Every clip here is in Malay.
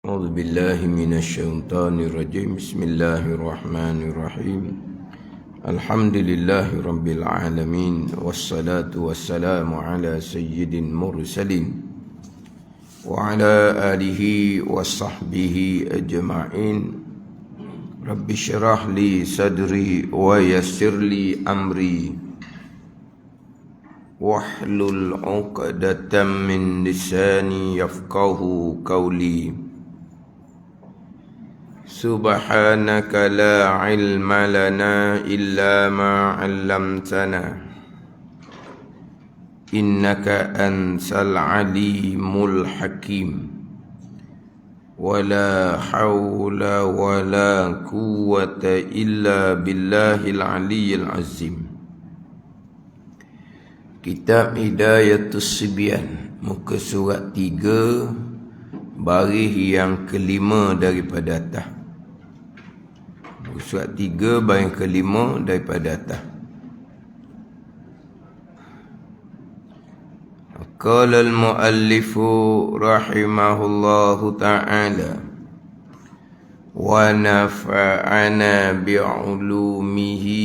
أعوذ بالله من الشيطان الرجيم بسم الله الرحمن الرحيم الحمد لله رب العالمين والصلاة والسلام على سيد المرسلين وعلى آله وصحبه أجمعين رب اشرح لي صدري ويسر لي أمري واحلل عقدة من لساني يفقه قولي سبحانك لا علم لنا إلا ما علمتنا إنك أنت العليم الحكيم ولا حول ولا قوة إلا بالله العلي العظيم. Kitab Hidayatus Sibyan, muka surat 3, baris yang kelima daripada atas. Muka surat 3, baris kelima daripada atas. Qala al-muallifu rahimahullahu ta'ala wa nafa'ana bi'ulumihi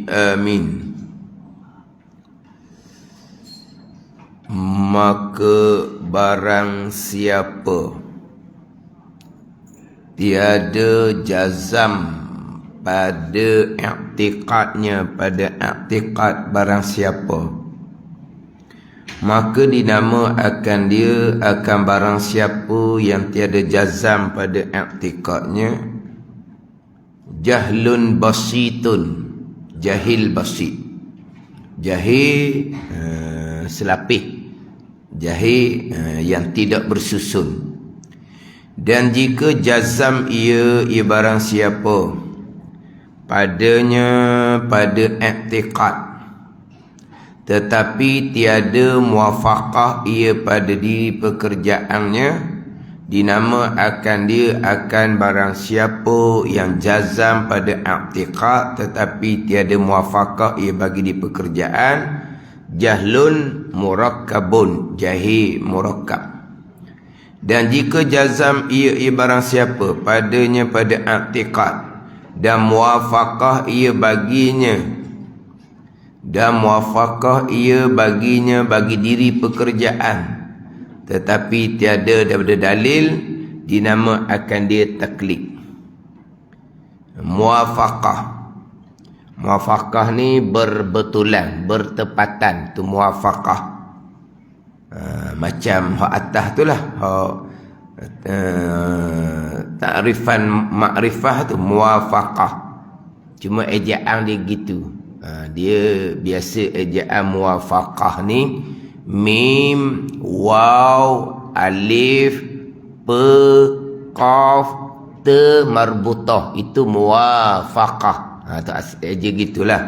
amin. Maka barang siapa tiada jazam pada i'tiqadnya, pada i'tiqad barang siapa, maka dinama akan dia akan barang siapa yang tiada jazam pada i'tiqadnya jahlun basitun, jahil basit. Jahil selapih, jahil yang tidak bersusun. Dan jika jazam ia barang siapa padanya pada i'tiqad, tetapi tiada muwafaqah ia pada diri pekerjaannya, dinama akan dia akan barang siapa yang jazam pada i'tiqad tetapi tiada muwafaqah ia bagi di pekerjaan, jahlun murakkabun, jahil murakkab. Dan jika jazam ia barang siapa padanya pada i'tiqad dan muwafaqah ia baginya, dan muwafaqah ia baginya bagi diri pekerjaan, tetapi tiada daripada dalil, dinama akan dia taklid. Muwafaqah ni berbetulan, bertepatan, tu muwafaqah. Macam hak atas tu lah, ta'rifan ma'rifah tu muwafaqah. Cuma ejaan dia gitu. Dia biasa ejaan muwafaqah ni mim, waw, alif, pe, qaf, te marbutah, itu muwafaqah. Tu eja gitulah.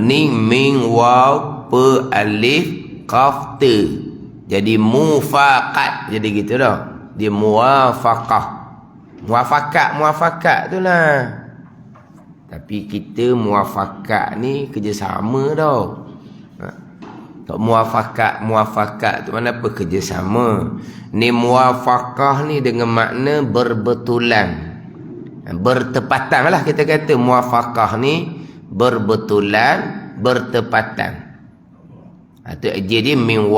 Ni mim, waw, pe, alif, qaf, te, jadi mufaqat, jadi gitu dah. Dia muwafaqah. Muwafaqat tu lah. Tapi kita muwafaqat ni kerjasama tau. Tak muwafaqat tu mana apa, kerjasama. Ni muwafaqah ni dengan makna berbetulan, bertepatan lah kita kata. Muwafaqah ni berbetulan, bertepatan. Itu jadi min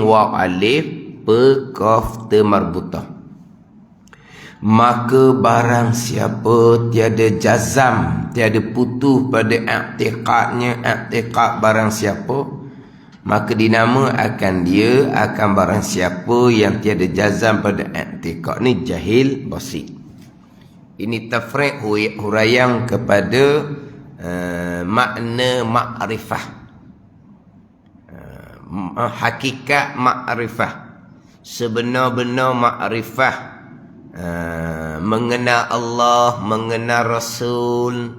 waw alif pe qaf te marbutah. Maka barang siapa tiada jazam, tiada putus pada i'tiqadnya, i'tiqad barang siapa, maka dinama akan dia akan barang siapa yang tiada jazam pada i'tiqad ni jahil basit. Ini tafriq huraian kepada makna ma'rifah, hakikat ma'rifah, sebenar-benar ma'rifah, mengenal Allah, mengenal Rasul,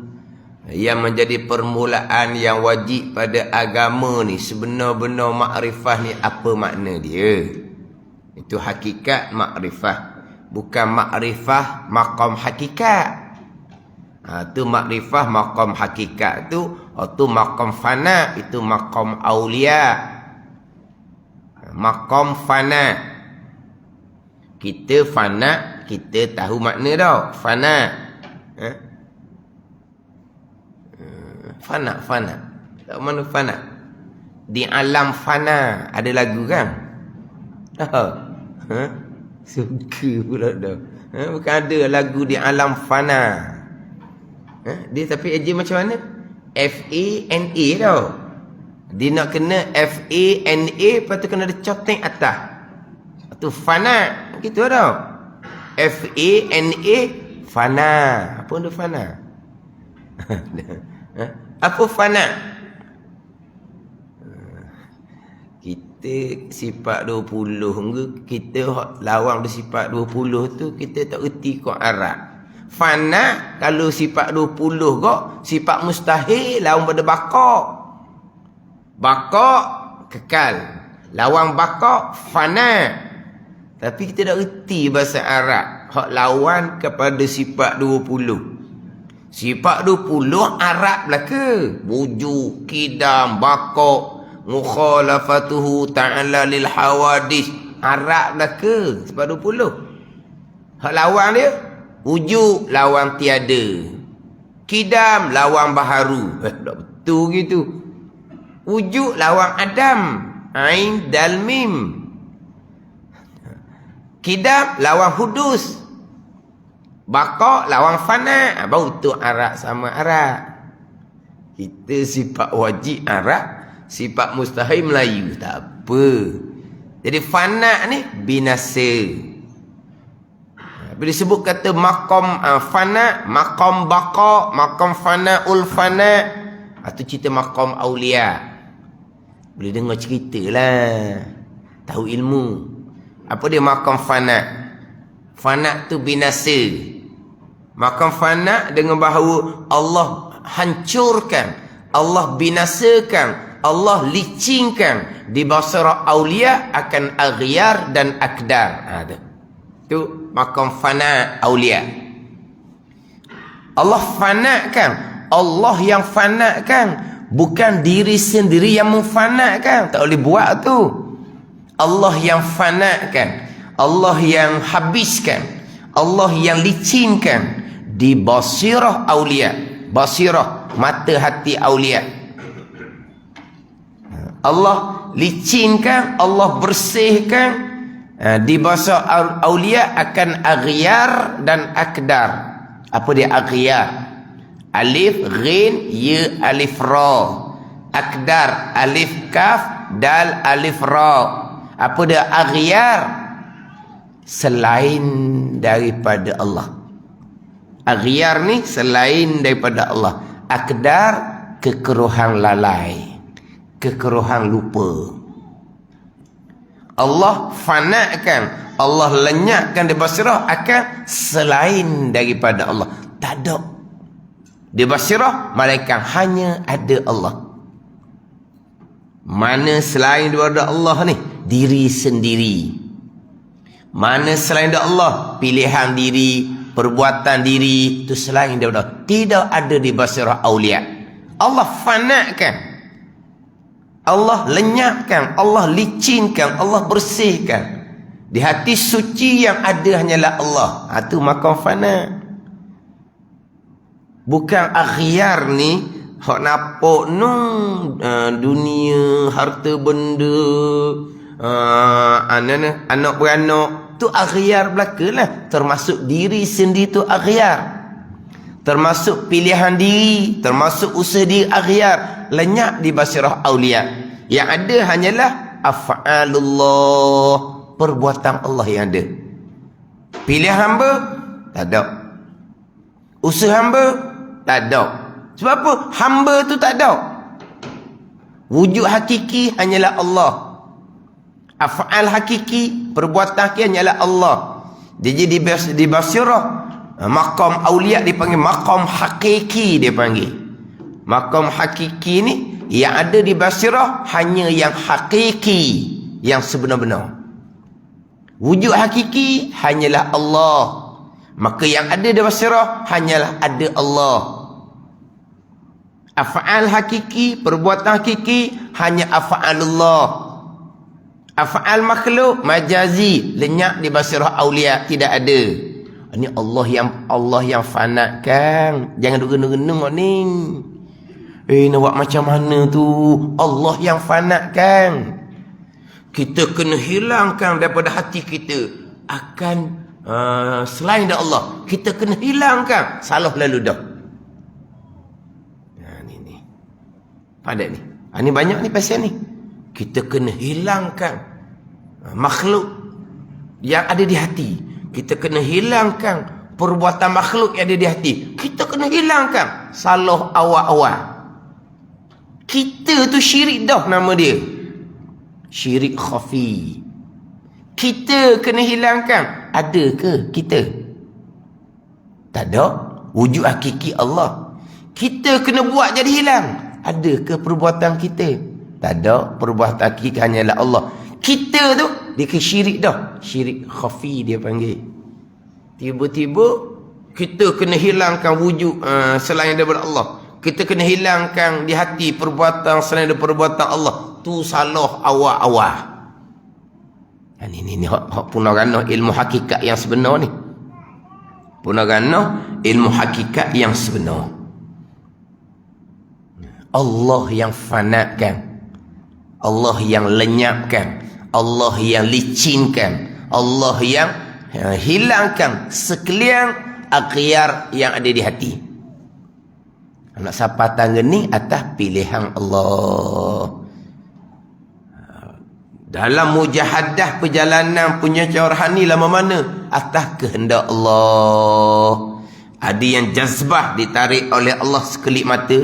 yang menjadi permulaan yang wajib pada agama ni. Sebenar-benar makrifah ni apa makna dia? Itu hakikat makrifah, bukan makrifah maqam hakikat. Tu makrifah maqam hakikat tu, tu maqam fana, itu maqam aulia, maqam fana. Kita fana, kita tahu makna dah. Fana. Fana. Tak mana fana? Di alam fana. Ada lagu kan? Suka pula dah. Bukan ada lagu di alam fana. Dia tapi eja macam mana? F-A-N-A tau. Dia nak kena F-A-N-A, lepas tu kena ada cotek atas. Tu fana. Gitu tau. F-A-N-A, fana. Apa tu fana? Apa fana? Kita sifat 20 kita lawang dia sifat 20 tu kita tak erti kau Arab. Fana kalau sifat 20 kok sifat mustahil lawan pada bakok. Bakok kekal. Lawang bakok fana. Tapi kita tak erti bahasa Arab hak lawan kepada sifat 20. Sifat 20 Arab belaka. Wujud, kidam, bakok, mukhalafatuhu ta'ala lil hawadis. Arab belaka sifat 20. Hak lawan dia wujud lawan tiada. Kidam lawan baharu. Tak betul gitu. Wujud lawan Adam. Ain dal mim. Kidam lawan hudus. Baqa lawan fana. Baru tu Arab sama Arab. Kita sifat wajib Arab, sifat mustahil Melayu. Tak apa. Jadi fana ni binasa. Bila disebut kata maqam fana, maqam baqa, maqam fana ul fana, itu cerita maqam aulia. Boleh dengar cerita lah. Tahu ilmu. Apa dia maqam fana? Fana tu binasa. Maqam fana dengan bahawa Allah hancurkan, Allah binasakan, Allah licingkan di basara aulia akan aghyar dan akdar. Tu maqam fana aulia. Allah fanakan. Allah yang fanakan, bukan diri sendiri yang memfanakan. Tak boleh buat tu. Allah yang fanakan, Allah yang habiskan, Allah yang licinkan di basirah aulia. Basirah mata hati aulia. Allah licinkan, Allah bersihkan di bahasa aulia akan aghyar dan akdar. Apa dia aghyar? Alif, ghin, ya, alif, ra. Akdar, alif, kaf, dal, alif, ra. Apa dia aghyar? Selain daripada Allah. Aghyar ni selain daripada Allah. Akdar, kekeruhan lalai, kekeruhan lupa. Allah fanakan, Allah lenyapkan di basirah akan selain daripada Allah. Tak ada. Di basirah malaikat hanya ada Allah. Mana selain daripada Allah ni? Diri sendiri. Mana selain daripada Allah? Pilihan diri, perbuatan diri, itu selain daripada Allah. Tidak ada di basirah aulia. Allah fanakan, Allah lenyapkan, Allah licinkan, Allah bersihkan. Di hati suci yang ada hanyalah Allah. Itu maqam fana. Bukan aghyar ni hak nampak dunia, harta benda, anak beranak, tu aghyar belakalah. Termasuk diri sendiri tu aghyar. Termasuk pilihan diri, termasuk usaha diri aghyar. Lenyap di basirah aulia. Yang ada hanyalah af'alullah, perbuatan Allah yang ada. Pilihan hamba tak ada. Usaha hamba tak ada. Sebab apa? Hamba tu tak ada. Wujud hakiki hanyalah Allah. Af'al hakiki, perbuatan hakiki hanyalah Allah. Dia jadi di basirah maqam aulia dipanggil maqam hakiki, dia panggil. Maqam hakiki ni yang ada di basirah hanya yang hakiki, yang sebenar-benar. Wujud hakiki hanyalah Allah. Maka yang ada di basirah hanyalah ada Allah. Af'al hakiki, perbuatan hakiki hanya af'alullah. Af'al makhluk majazi, lenyap di basirah aulia, tidak ada. Ini Allah yang fanakan. Jangan duk gena-gena ni. Nak buat macam mana tu? Allah yang fanakan. Kita kena hilangkan daripada hati kita akan selain daripada Allah. Kita kena hilangkan. Salah lalu dah. Ni. Padat ni. Ni banyak ni pasal ni. Kita kena hilangkan makhluk yang ada di hati. Kita kena hilangkan perbuatan makhluk yang ada di hati. Kita kena hilangkan salah awal-awal. Kita tu syirik dah nama dia. Syirik khafi. Kita kena hilangkan. Ada ke kita? Tak ada. Wujud hakiki Allah. Kita kena buat jadi hilang. Ada ke perbuatan kita? Tak ada. Perbuatan hakiki hanyalah Allah. Kita tu dia ke syirik dah. Syirik khafi dia panggil. Tiba-tiba kita kena hilangkan wujud selain daripada Allah. Kita kena hilangkan di hati perbuatan selain daripada perbuatan Allah. Tu salah awal-awal. Ini hak punagana ilmu hakikat yang sebenar ni. Punagana ilmu hakikat yang sebenar. Allah yang fanakan. Allah yang lenyapkan. Allah yang licinkan. Allah yang hilangkan sekalian akhyar yang ada di hati. Anak siapa tangga ni atas pilihan Allah. Dalam mujahadah perjalanan punya rohani lama mana? Atas kehendak Allah. Ada yang jazbah ditarik oleh Allah sekelip mata.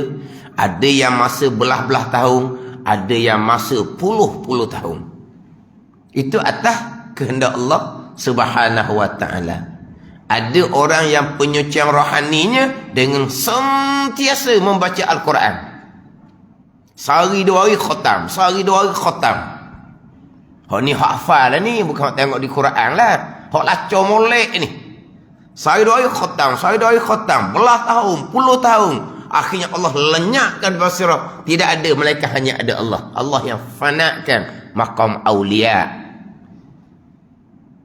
Ada yang masa belah-belah tahun. Ada yang masa puluh-puluh tahun. Itu atas kehendak Allah Subhanahu wa ta'ala. Ada orang yang penyucian rohaninya dengan sentiasa membaca Al-Quran. Sehari 2 hari khatam. Sehari 2 hari khatam. Hak ni hak hafal lah ni. Bukan hak tengok di Quran lah. Hak lacau molek ni. Sehari 2 hari khatam. Sehari 2 hari khatam. Belah tahun. Puluh tahun. Akhirnya Allah lenyapkan basirah. Tidak ada. Malaikat hanya ada Allah. Allah yang fanakan maqam awliya.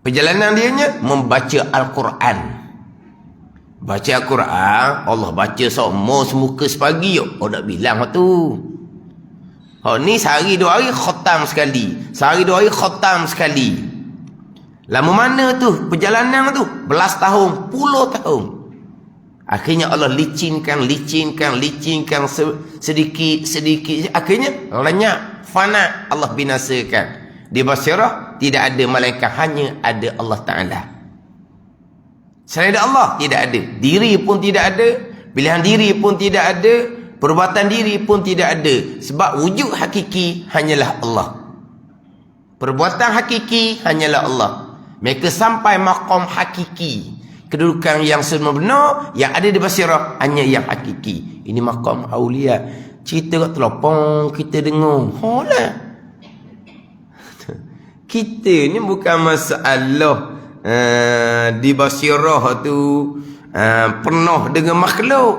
Perjalanan dianya membaca Al-Quran. Baca Al-Quran. Allah baca semua semuka sepagi. Oh nak bilang waktu tu. Oh ni sehari 2 hari khatam sekali. Sehari 2 hari khatam sekali. Lama mana tu perjalanan tu? Belas tahun, puluh tahun. Akhirnya Allah licinkan sedikit. Akhirnya lenyap, fana, Allah binasakan. Di basirah tidak ada malaikat, hanya ada Allah Ta'ala. Selain Allah tidak ada. Diri pun tidak ada. Pilihan diri pun tidak ada. Perbuatan diri pun tidak ada. Sebab wujud hakiki hanyalah Allah. Perbuatan hakiki hanyalah Allah. Mereka sampai maqam hakiki. Kedudukan yang sebenar yang ada di basirah hanya yang hakiki. Ini maqam awliya. Cerita kat telopong kita dengar. Lah. Kita ni bukan masalah di basirah tu penuh dengan makhluk.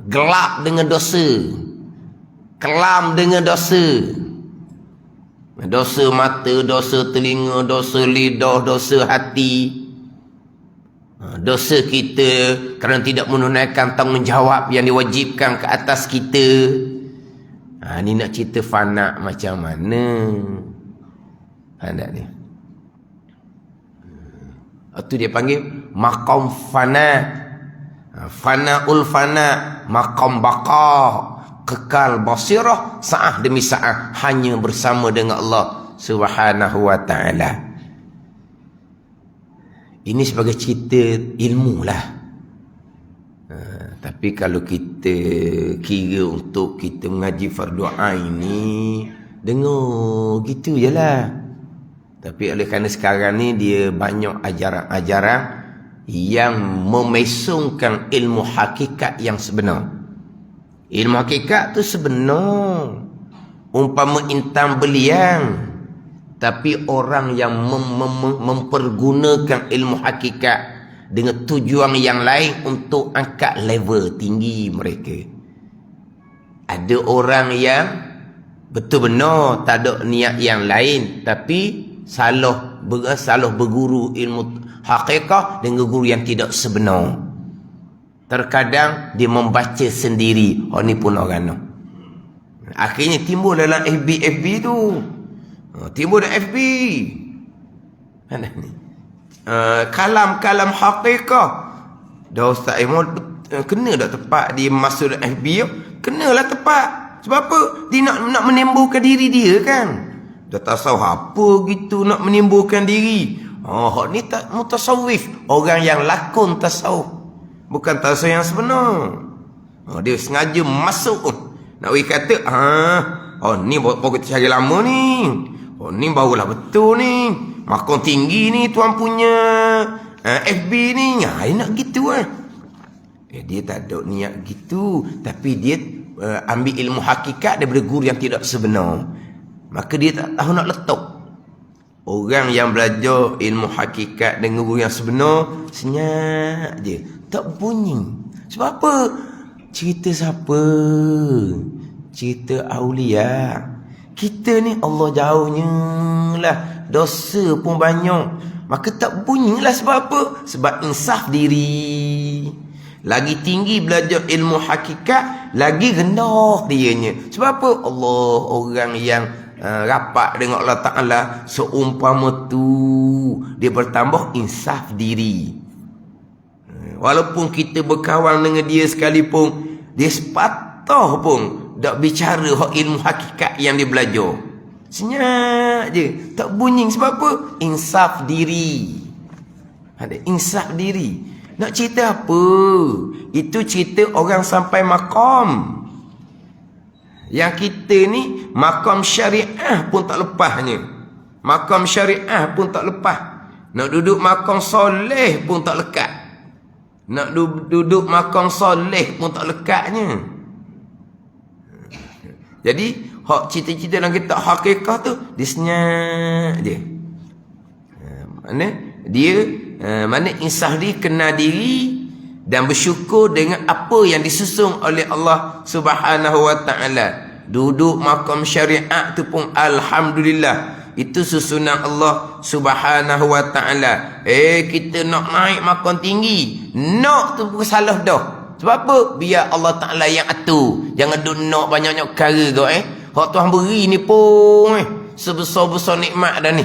Gelap dengan dosa. Kelam dengan dosa. Dosa mata, dosa telinga, dosa lidah, dosa hati. Dosa kita kerana tidak menunaikan tanggungjawab yang diwajibkan ke atas kita. Ni nak cerita fana macam mana? Fana ni. Itu dia panggil maqam fana. Fana'ul fana, maqam baqa, kekal basirah saat demi saat hanya bersama dengan Allah Subhanahu wa ta'ala. Ini sebagai cerita ilmu lah. Tapi kalau kita kira untuk kita mengaji fardu ain ni, dengar gitu je lah. Tapi oleh kerana sekarang ni dia banyak ajaran-ajaran yang memesongkan ilmu hakikat yang sebenar. Ilmu hakikat tu sebenar. Umpama intan beliang. Tapi orang yang mempergunakan ilmu hakikat dengan tujuan yang lain untuk angkat level tinggi mereka. Ada orang yang betul benar tak ada niat yang lain, tapi salah berguru ilmu hakikat dengan guru yang tidak sebenar. Terkadang dia membaca sendiri. Oh ni pun orang no. Akhirnya timbul dalam FB tu. Timbul dalam FB. Mana ni? Kalam-kalam hakikat. Dah Ustaz Imam kena tak tepat dia masuk dalam FB tu? Kenalah tepat. Sebab apa? Dia nak menimbulkan diri dia kan. Dah tasawuf apa gitu nak menimbulkan diri. Hak ni tak mutasawwif. Orang yang lakon tasawuf. Bukan tasawuf yang sebenar. Dia sengaja masuk. Nak bagi kata, ni baru kita cari lama ni. Ni barulah betul ni. Makam tinggi ni tuan punya FB ni. Dia nak gitu dia tak ada niat gitu. Tapi dia ambil ilmu hakikat daripada guru yang tidak sebenar. Maka dia tak tahu nak letak. Orang yang belajar ilmu hakikat dengan guru yang sebenar, senyap je. Tak bunyi. Sebab apa? Cerita siapa? Cerita aulia. Kita ni Allah jauhnya lah. Dosa pun banyak. Maka tak bunyilah sebab apa? Sebab insaf diri. Lagi tinggi belajar ilmu hakikat, lagi rendah dianya. Sebab apa? Allah, orang yang rapat dengan Allah Ta'ala, seumpama tu dia bertambah insaf diri. Walaupun kita berkawan dengan dia sekalipun, dia sepatah pun tak bicara ilmu hakikat yang dia belajar. Senyap je, tak bunyi. Sebab apa? Insaf diri. Ada insaf diri. Nak cerita apa? Itu cerita orang sampai makam. Yang kita ni makam syariah pun tak lepasnya. Makam syariah pun tak lepas. Nak duduk makam soleh pun tak lekat. Nak duduk makam soleh pun tak lekatnya. Jadi hak cerita-cerita dalam kitab hakikat tu dia senyap je. Mana dia mana insaf dia kenal diri dan bersyukur dengan apa yang disusun oleh Allah Subhanahu wa taala. Duduk makam syariat tu pun alhamdulillah. Itu susunan Allah Subhanahu wa taala. Kita nak naik makam tinggi. Nak tu pun salah dah. Sebab apa? Biar Allah Taala yang atur. Jangan duk nak banyak-banyak perkara kau Hak Tuhan beri ni pun sebesar-besar nikmat dah ni.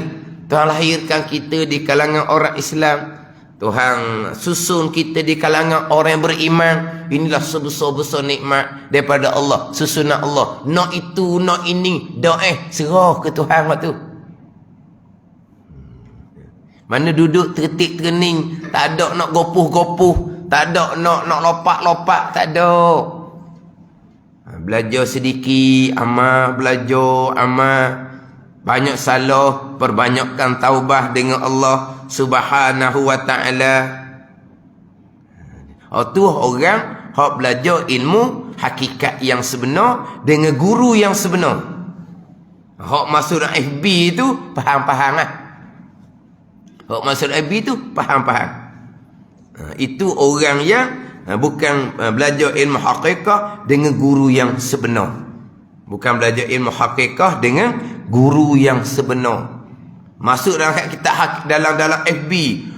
Tuhan lahirkan kita di kalangan orang Islam. Tuhan susun kita di kalangan orang yang beriman. Inilah sebesar-besar nikmat daripada Allah, susunan Allah. Nak itu, nak ini, dah serah ke Tuhan waktu. Mana duduk tertik terening, tak ada nak gopuh-gopuh, tak ada nak lopak-lopak, tak ada. Belajar sedikit, amal, belajar, amal. Banyak salah, perbanyakkan taubah dengan Allah Subhanahu wa taala. Tu orang hak belajar ilmu hakikat yang sebenar dengan guru yang sebenar. Hak masuk FB tu faham-faham lah. Hak masuk FB tu faham-faham. Itu orang yang bukan belajar ilmu hakikat dengan guru yang sebenar. Bukan belajar ilmu hakikat dengan guru yang sebenar. Masuk dalam kitab dalam FB,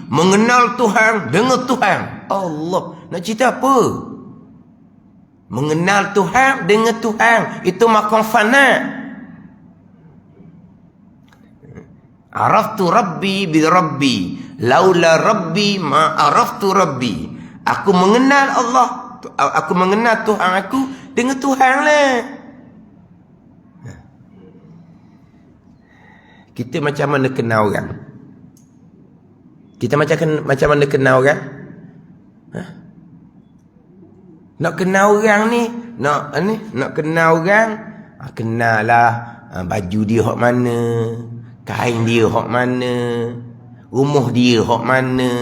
mengenal Tuhan dengan Tuhan. Allah, nak cerita apa? Mengenal Tuhan dengan Tuhan, itu makam fana. Araftu Rabbi bi Rabbi, laula Rabbi ma araftu Rabbi. Aku mengenal Allah, aku mengenal Tuhan aku dengan Tuhan lah. Kita macam mana kenal orang? Kita macam mana kenal orang? Nak kenal orang ni, nak kenal orang, kenal lah baju dia hak mana, kain dia hak mana, rumah dia hak mana,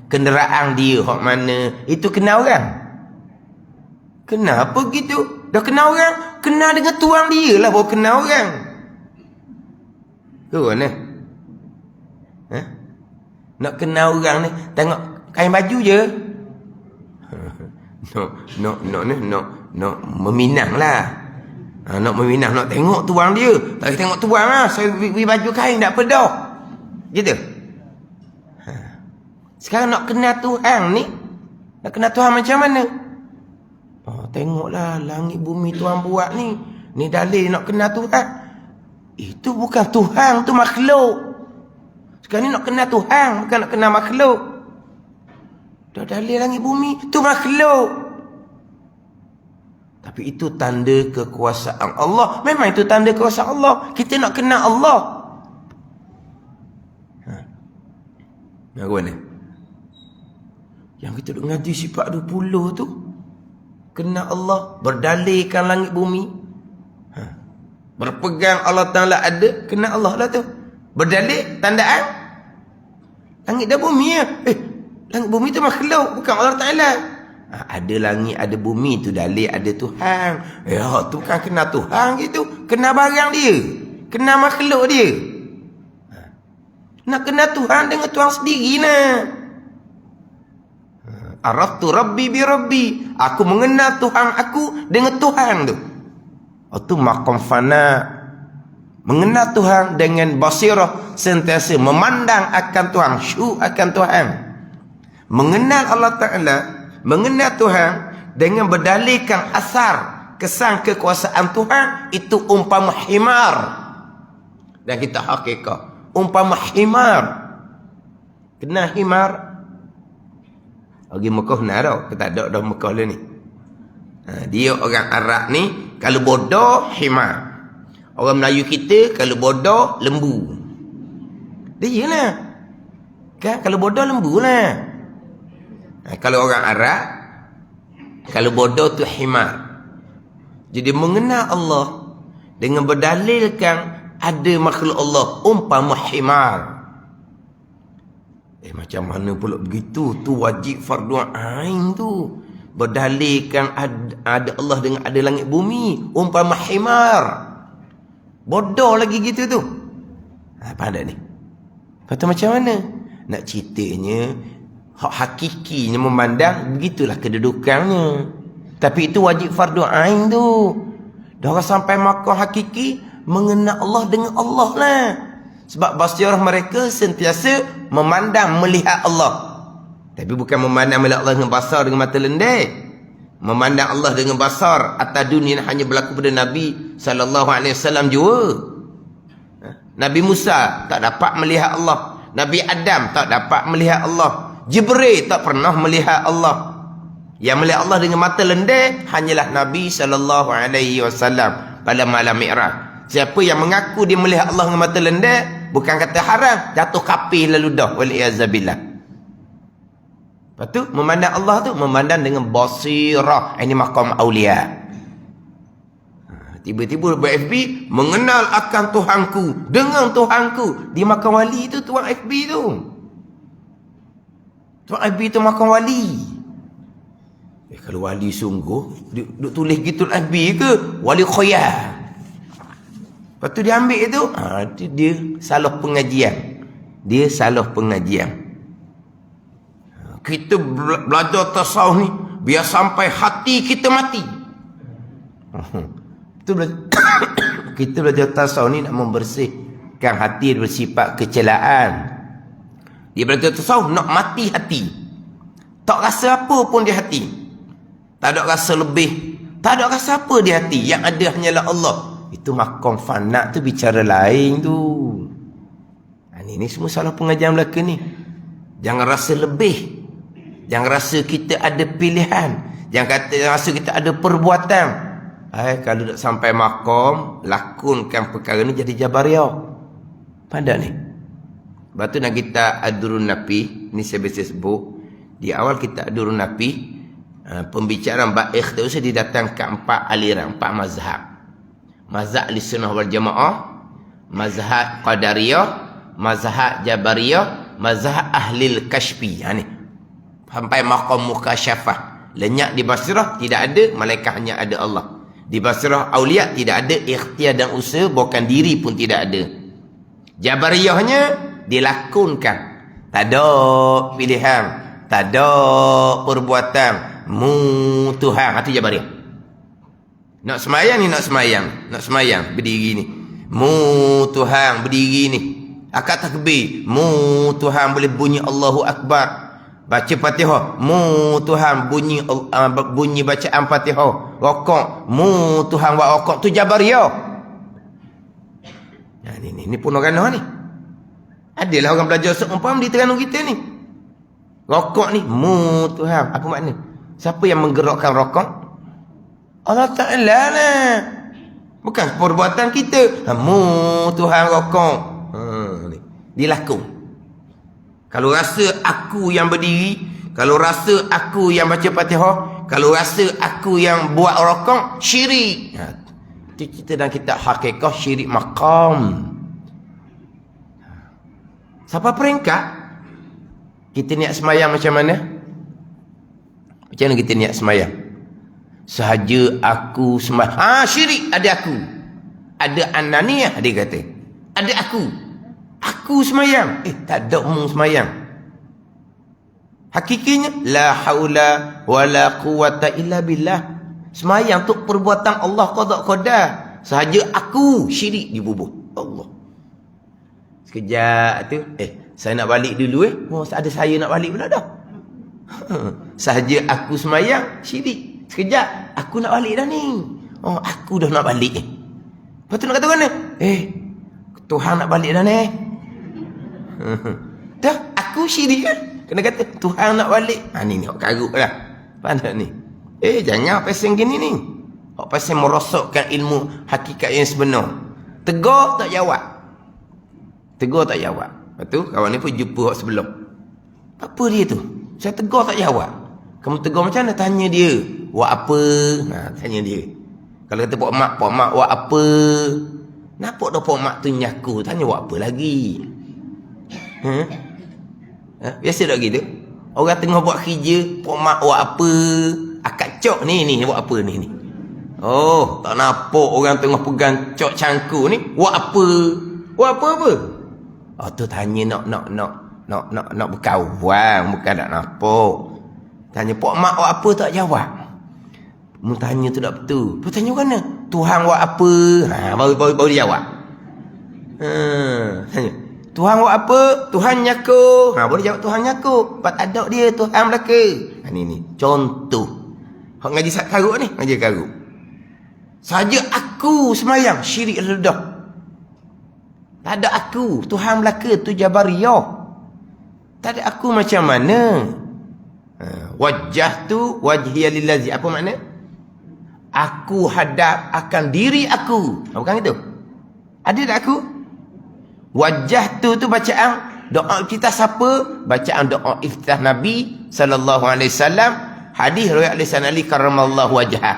kenderaan dia hak mana. Itu kenal orang. Kenapa gitu? Dah kenal orang, kenal dengan tuang dia lah baru kenal orang. Tu mana? Nak kenal orang ni, tengok kain baju je. Nak meminang lah. Nak meminah, nak tengok tuang dia. Tak boleh tengok tuang lah. Saya beri baju kain, tak apa dah. Gitu. Sekarang nak kenal Tuhan ni. Nak kenal Tuhan macam mana? Tengoklah langit bumi Tuhan buat ni. Ni dalil nak kenal Tuhan. Itu bukan Tuhan, tu makhluk. Sekarang ni nak kenal Tuhan, bukan nak kenal makhluk. Dah dalil langit bumi, tu makhluk. Tapi itu tanda kekuasaan Allah. Memang itu tanda kekuasaan Allah. Kita nak kenal Allah. Nak ke mana? Yang kita duk ngaji sifat 20 tu. Kenal Allah. Berdalilkan langit bumi. Berpegang Allah Ta'ala ada. Kenal Allah lah tu. Berdalil, tandaan. Langit dan bumi ya. Langit bumi tu makhluk. Bukan Allah Ta'ala. Ada langit, ada bumi tu dalil ada Tuhan. Tu kan kenal Tuhan gitu. Kenal barang dia. Kenal makhluk dia. Nak kenal Tuhan dengan Tuhan sendiri nah. Araftu Rabbi bi Rabbi. Aku mengenal Tuhan aku dengan Tuhan tu. Itu maqam fana. Mengenal Tuhan dengan basirah, sentiasa memandang akan Tuhan, syuk akan Tuhan. Mengenal Allah Ta'ala, mengenal Tuhan dengan berdalilkan asar, kesan kekuasaan Tuhan, itu umpama himar. Dan kita hakikat, umpama himar. Kenal himar? Pergi Mekah nak tau. Kita ada dah Mekah lah ni. Dia orang Arab ni, kalau bodoh, himar. Orang Melayu kita, kalau bodoh, lembu. Dia lah. Kan? Kalau bodoh, lembu lah. Kalau orang Arab, kalau bodoh tu himar. Jadi mengenal Allah dengan berdalilkan ada makhluk Allah umpama himar. Macam mana pula begitu? Tu wajib fardu ain tu. Berdalilkan ada Allah dengan ada langit bumi umpama himar. Bodoh lagi gitu tu. Faham tak ni? Kata macam mana? Nak ceritanya hak hakikinya memandang begitulah kedudukannya. Tapi itu wajib fardu ain tu. Dah orang sampai makam hakiki mengenal Allah dengan Allah lah. Sebab basirah mereka sentiasa memandang melihat Allah. Tapi bukan memandang melihat Allah dengan basar dengan mata lendek. Memandang Allah dengan basar atas dunia hanya berlaku pada Nabi SAW jua. Nabi Musa tak dapat melihat Allah. Nabi Adam tak dapat melihat Allah. Jibril tak pernah melihat Allah. Yang melihat Allah dengan mata lendek hanyalah Nabi SAW pada malam Mi'raj. Siapa yang mengaku dia melihat Allah dengan mata lendek, bukan kata haram, jatuh kafir lalu dah. Wali'azabillah. Lepas tu, memandang Allah tu, memandang dengan basirah. Ini maqam awliya. Tiba-tiba buat FB, mengenal akan Tuhanku, dengan Tuhanku. Di makam wali tu, tuan FB tu. Tuan FB tu makam wali. Kalau wali sungguh, duk tulis gitu FB ke? Wali khoyah. Lepas tu dia ambil itu, dia salah pengajian. Dia salah pengajian. Kita belajar tasawuf ni, biar sampai hati kita mati. Kita belajar tasawuf ni nak membersihkan hati bersifat kecelaan. Dia belajar tasawuf nak mati hati. Tak rasa apa pun di hati. Tak ada rasa lebih. Tak ada rasa apa di hati. Yang ada hanyalah Allah. Itu makom fana tu bicara lain tu. Ini semua salah pengajian belaka ni. Jangan rasa lebih. Jangan rasa kita ada pilihan. Jangan rasa kita ada perbuatan. Kalau tak sampai makom, lakonkan perkara ni jadi Jabariyah. Pada ni. Lepas tu nak kita adurun napi. Ni saya biasa sebut. Di awal kita adurun napi. Pembicaraan baikh tu saya didatangkan 4 aliran, 4 mazhab. Mazhab Ahlussunnah wal Jamaah, mazhab Qadariyah, mazhab Jabariyah, mazhab Ahlil Kashfi. Ni sampai maqam mukasyafah. Lenyap di Basrah tidak ada, malaikat hanya ada Allah. Di Basrah aulia tidak ada ikhtiar dan usaha, bukan diri pun tidak ada. Jabariyahnya dilakonkan. Tak ada pilihan, tak ada perbuatan, Tuhan. Itu Jabariyah. Nak semayang ni, nak semayang berdiri ni. Mu Tuhan berdiri ni. Akad takbir, mu Tuhan boleh bunyi Allahu Akbar. Baca Fatihah, mu Tuhan bunyi bacaan Fatihah. Rokok, mu Tuhan buat rokok tu Jabariyah. Nah, ni pun orang ni. Adalah orang belajar seumpam di Terengganu kita ni. Rokok ni, mu Tuhan. Apa makna? Siapa yang menggerakkan rokok? Allah Ta'ala lah. Bukan perbuatan kita. Mu Tuhan rokok. Dia laku. Kalau rasa aku yang berdiri, kalau rasa aku yang baca Fatihah, kalau rasa aku yang buat rokok, syirik. Itu kita dalam kitab Haqiqah syirik maqam. Siapa peringkat? Kita niat semayang macam mana? Macam mana kita niat semayang? Sahaja aku semayang. Syirik. Ada aku. Ada ananiyah, dia kata. Ada aku. Aku semayang. Tak ada umum semayang. Hakikinya, la haula wa la quwata illa billah. Semayang tu perbuatan Allah qada'. Sahaja aku syirik dibubuh. Allah. Sekejap tu, saya nak balik dulu ada saya nak balik pula dah. Sahaja aku semayang, syirik. Sekejap, aku nak balik dah ni. Aku dah nak balik. Lepas tu nak kata mana? Tuhan nak balik dah ni. Dah, aku syirik kan? Kena kata, Tuhan nak balik. Ni hok karut lah. Pandai ni. Jangan pasal gini ni. Hok pasal merosokkan ilmu hakikat yang sebenar. Tegur tak jawab. Lepas tu, kawan ni pun jumpa hok sebelum. Apa dia tu? Saya tegur tak jawab. Kamu tegur macam mana? Tanya dia. Buat apa? Tanya dia. Kalau kata Pak Mak buat apa? Nampak dah Pak Mak tu nyaku. Tanya buat apa lagi? Biasa tak gitu? Orang tengah buat kerja, Pak Mak buat apa? Akak cok ni buat apa ni? Tak nampak orang tengah pegang cok cangku ni. Buat apa? Buat apa? Tu tanya nak berkawan, bukan nak nampak. Tanya Pak Mak buat apa, tak jawab. Mu tanya tu tak betul. Lepas tanya mana? Tuhan buat apa? Baru dia jawab. Tanya. Tuhan buat apa? Tuhan nyaku. Boleh jawab Tuhan nyaku. Lepas ada dia Tuhan belaka. Ni contoh. Hak ngaji sat karut ni, ngaji karut. Saja aku semayang, syirik ledah. Tak ada aku, Tuhan belaka tu Jabariyah. Tak ada aku macam mana? Wajah tu wajhiya lillazi. Apa makna? Aku hadap akan diri aku. Bukan itu? Ada tak aku? Wajah tu bacaan doa kita siapa? Bacaan doa iftitah Nabi sallallahu alaihi wasallam. Hadis riwayat lisan Ali karramallahu wajhah.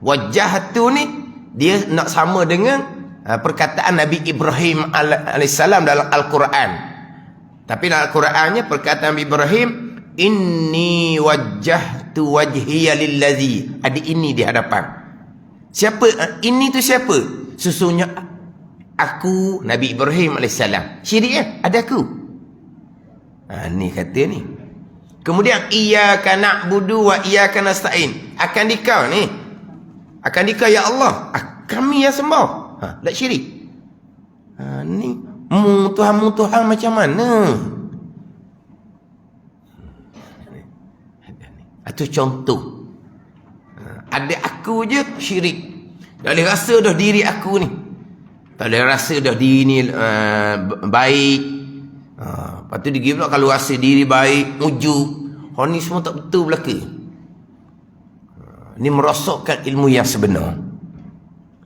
Wajah tu ni dia nak sama dengan perkataan Nabi Ibrahim alaihissalam dalam Al-Quran. Tapi dalam Al-Qurannya perkataan Nabi Ibrahim, inni wajjahtu wajhiya lillazi. Ada ini di hadapan. Siapa? Ini tu siapa? Sesungguhnya aku Nabi Ibrahim alaihissalam. Syirik ada aku. Ni kata ni. Kemudian iyyaka na'budu wa iyyaka nasta'in. Akan dikau ni. Akan dikau ya Allah. Kami yang sembah. Tak syirik. Ni Tuhan macam mana? Itu contoh. Ada aku je syirik. Tak boleh rasa dah diri aku ni. Tak boleh rasa dah diri ni baik. Lepas tu dia pula kalau rasa diri baik, ujub. Ni semua tak betul belaka. Ni merosokkan ilmu yang sebenar.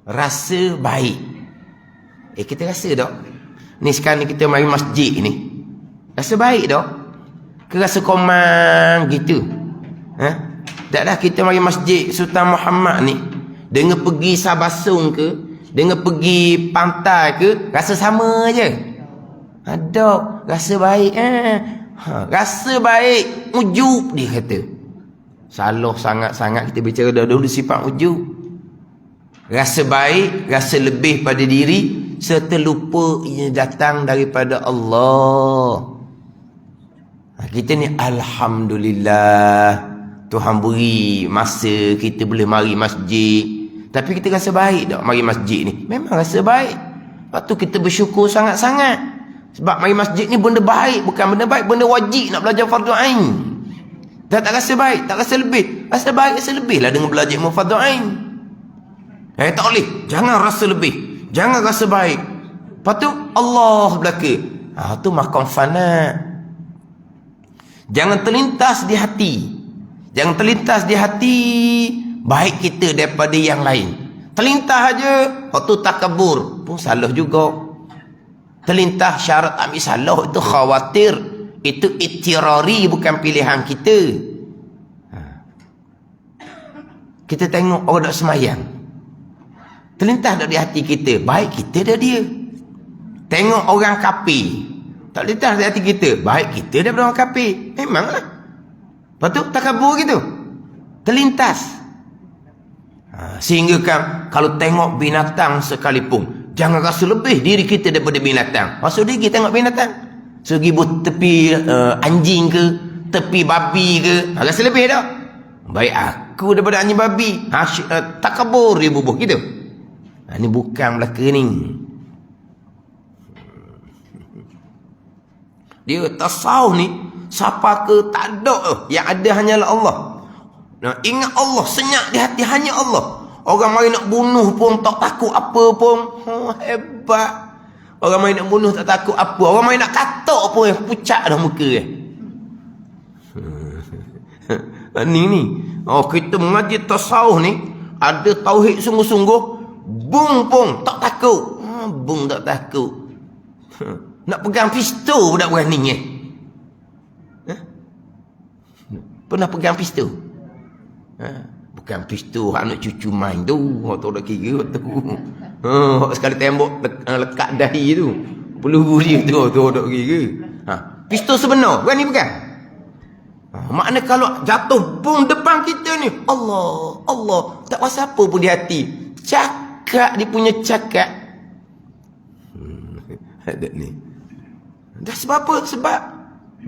Rasa baik. Kita rasa tak? Ni sekarang ni kita mari masjid ni. Rasa baik tak? Ke rasa komang gitu? Tak dah kita mari masjid Sultan Muhammad ni. Dengan pergi Sabasung ke, dengan pergi pantai ke, rasa sama je. Ada rasa baik. Rasa baik, ujub dia kata. Salah sangat-sangat kita bicara dahulu sifat ujub. Rasa baik, rasa lebih pada diri, serta lupa ia datang daripada Allah. Kita ni alhamdulillah, Tuhan beri masa kita boleh mari masjid. Tapi kita rasa baik tak mari masjid ni? Memang rasa baik. Lepas tu kita bersyukur sangat-sangat. Sebab mari masjid ni benda baik. Bukan benda baik, benda wajib nak belajar fardu ain. Dah tak rasa baik, tak rasa lebih. Rasa baik, rasa lebih lah dengan belajar ilmu fardu ain. Tak boleh. Jangan rasa lebih. Jangan rasa baik. Lepas tu Allah belaka. Tu maqam fana. Jangan terlintas di hati. Jangan terlintas di hati baik kita daripada yang lain. Terlintas aja, waktu takabur pun salah juga. Terlintas syarat ambil salah itu khawatir. Itu itirari, bukan pilihan kita. Kita tengok orang nak semayang. Terlintas di hati kita, baik kita dah dia. Tengok orang kafir. Tak terlintas di hati kita, baik kita daripada orang kafir. Memanglah. Lepas tu takabur gitu. Terlintas. Sehingga kan kalau tengok binatang sekalipun, jangan rasa lebih diri kita daripada binatang. Maksud dia kita tengok binatang. Segi tepi anjing ke, tepi babi ke, rasa lebih tak? Baik aku daripada anjing babi. Takabur dia bubuh gitu. Ini bukan belaka ni. Dia tasawuf ni siapa ke tak ada, yang ada hanyalah Allah. Ingat Allah, senyap di hati hanya Allah. Orang mari nak bunuh pun tak takut apa pun. Hebat. Orang mari nak bunuh tak takut apa. Orang mari nak katak pun pucat dah muka. Ni. Kita mengaji tasawuf ni ada tauhid sungguh-sungguh. Bung pun tak takut. Bung tak takut. Nak pegang pistol budak berani Pernah pegang pistol? Bukan pistol anak cucu main tu. Tu dah kira tu. Sekali tembok lekat dahi tu. Peluru dia tu dah kira. Pistol sebenar bukan ni, bukan. Makna kalau jatuh bom depan kita ni, Allah tak rasa apa pun di hati. Cakap dia punya cakap. Ada ni. Dah sebab apa? Sebab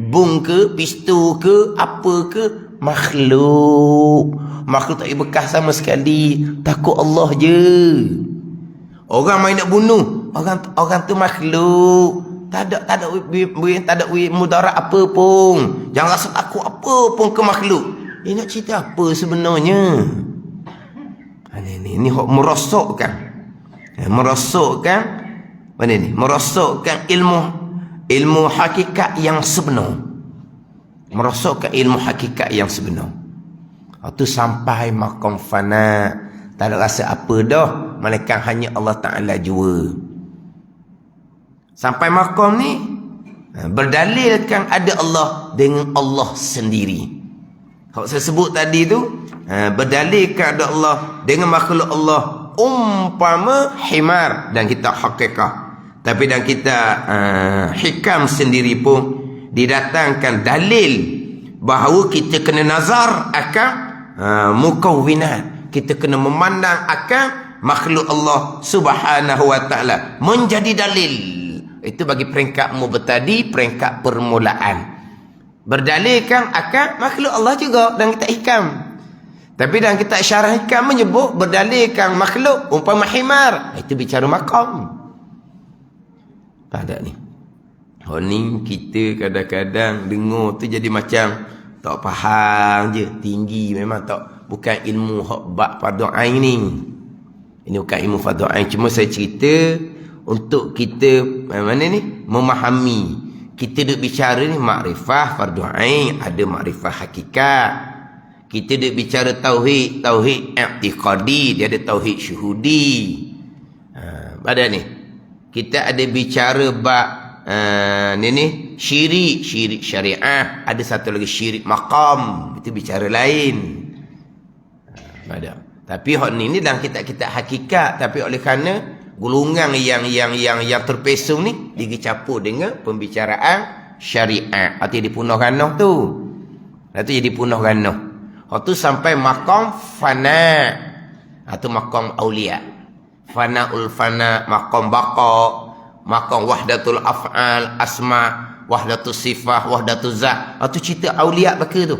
bom ke, pistol ke, apa ke, makhluk tak ada bekas sama sekali. Takut Allah je. Orang main nak bunuh, orang tu makhluk. Tak ada mudarat apa pun. Jangan rasa takut apa pun ke makhluk. Dia nak cerita apa sebenarnya? Ini hak merosokkan. Merosokkan mana ni? Merosokkan ilmu hakikat yang sebenar. Merosokkan ilmu hakikat yang sebenar. Itu sampai maqam fana. Tak ada rasa apa dah, melainkan hanya Allah Ta'ala jua. Sampai maqam ni berdalilkan ada Allah dengan Allah sendiri. Kalau saya sebut tadi tu, berdalilkan ada Allah dengan makhluk Allah umpama himar dan kita hakikat. Tapi dan kita hikam sendiri pun didatangkan dalil bahawa kita kena nazar akan mukawwinat. Kita kena memandang akan makhluk Allah Subhanahu wa taala menjadi dalil. Itu bagi peringkat mubtadi, peringkat permulaan. Berdalilkan akan makhluk Allah juga dan kita hikam. Tapi dalam kitab syarah hikam menyebut berdalilkan makhluk umpama himar. Itu bicara maqam. Tak ada ni. Ni kita kadang-kadang dengar tu jadi macam tak faham je, tinggi memang tak, bukan ilmu hak bab fardu ain ni. Ini bukan ilmu fardu ain, cuma saya cerita untuk kita mana ni memahami. Kita duk bicara ni makrifah fardu ain, ada makrifah hakikat. Kita duk bicara tauhid i'tiqadi, dia ada tauhid syuhudi. Pada ni kita ada bicara bab ni syirik syariah, ada satu lagi syirik maqam, itu bicara lain. Ada. Tapi hak ni dalam kitab-kitab hakikat, tapi oleh kerana golongan yang terpesong ni dicampur dengan pembicaraan syariat, artinya dipunah ranah tu. Itu jadi punah ranah. Hak tu sampai maqam fana atau maqam aulia. Fanaul fana, maqam baqa, maqam wahdatul af'al, asma, wahdatul sifah, wahdatul zat. Itu cerita aulia belaka tu.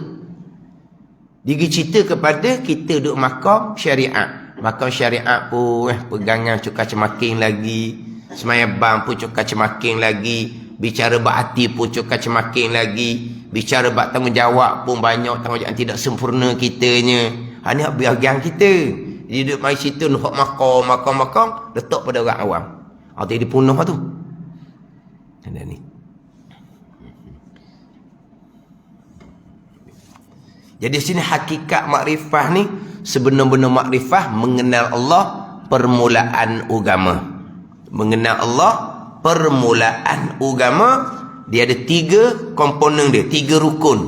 Dia cerita kepada kita duk maqam syariat. Makan syariat pun pegangan cukar cemaking lagi. Semayabang pun cukar cemaking lagi. Bicara berhati pun cukar cemaking lagi. Bicara bak tanggungjawab pun banyak tanggungjawab tidak sempurna kitanya. Ini bahagian kita. Dia duduk mari situ nak makan, letak pada orang awam. Dia dipunuh tu. Ada ni. Jadi sini hakikat makrifah ni sebenar-benar makrifah mengenal Allah permulaan agama. Mengenal Allah permulaan agama, dia ada 3 komponen dia, 3 rukun.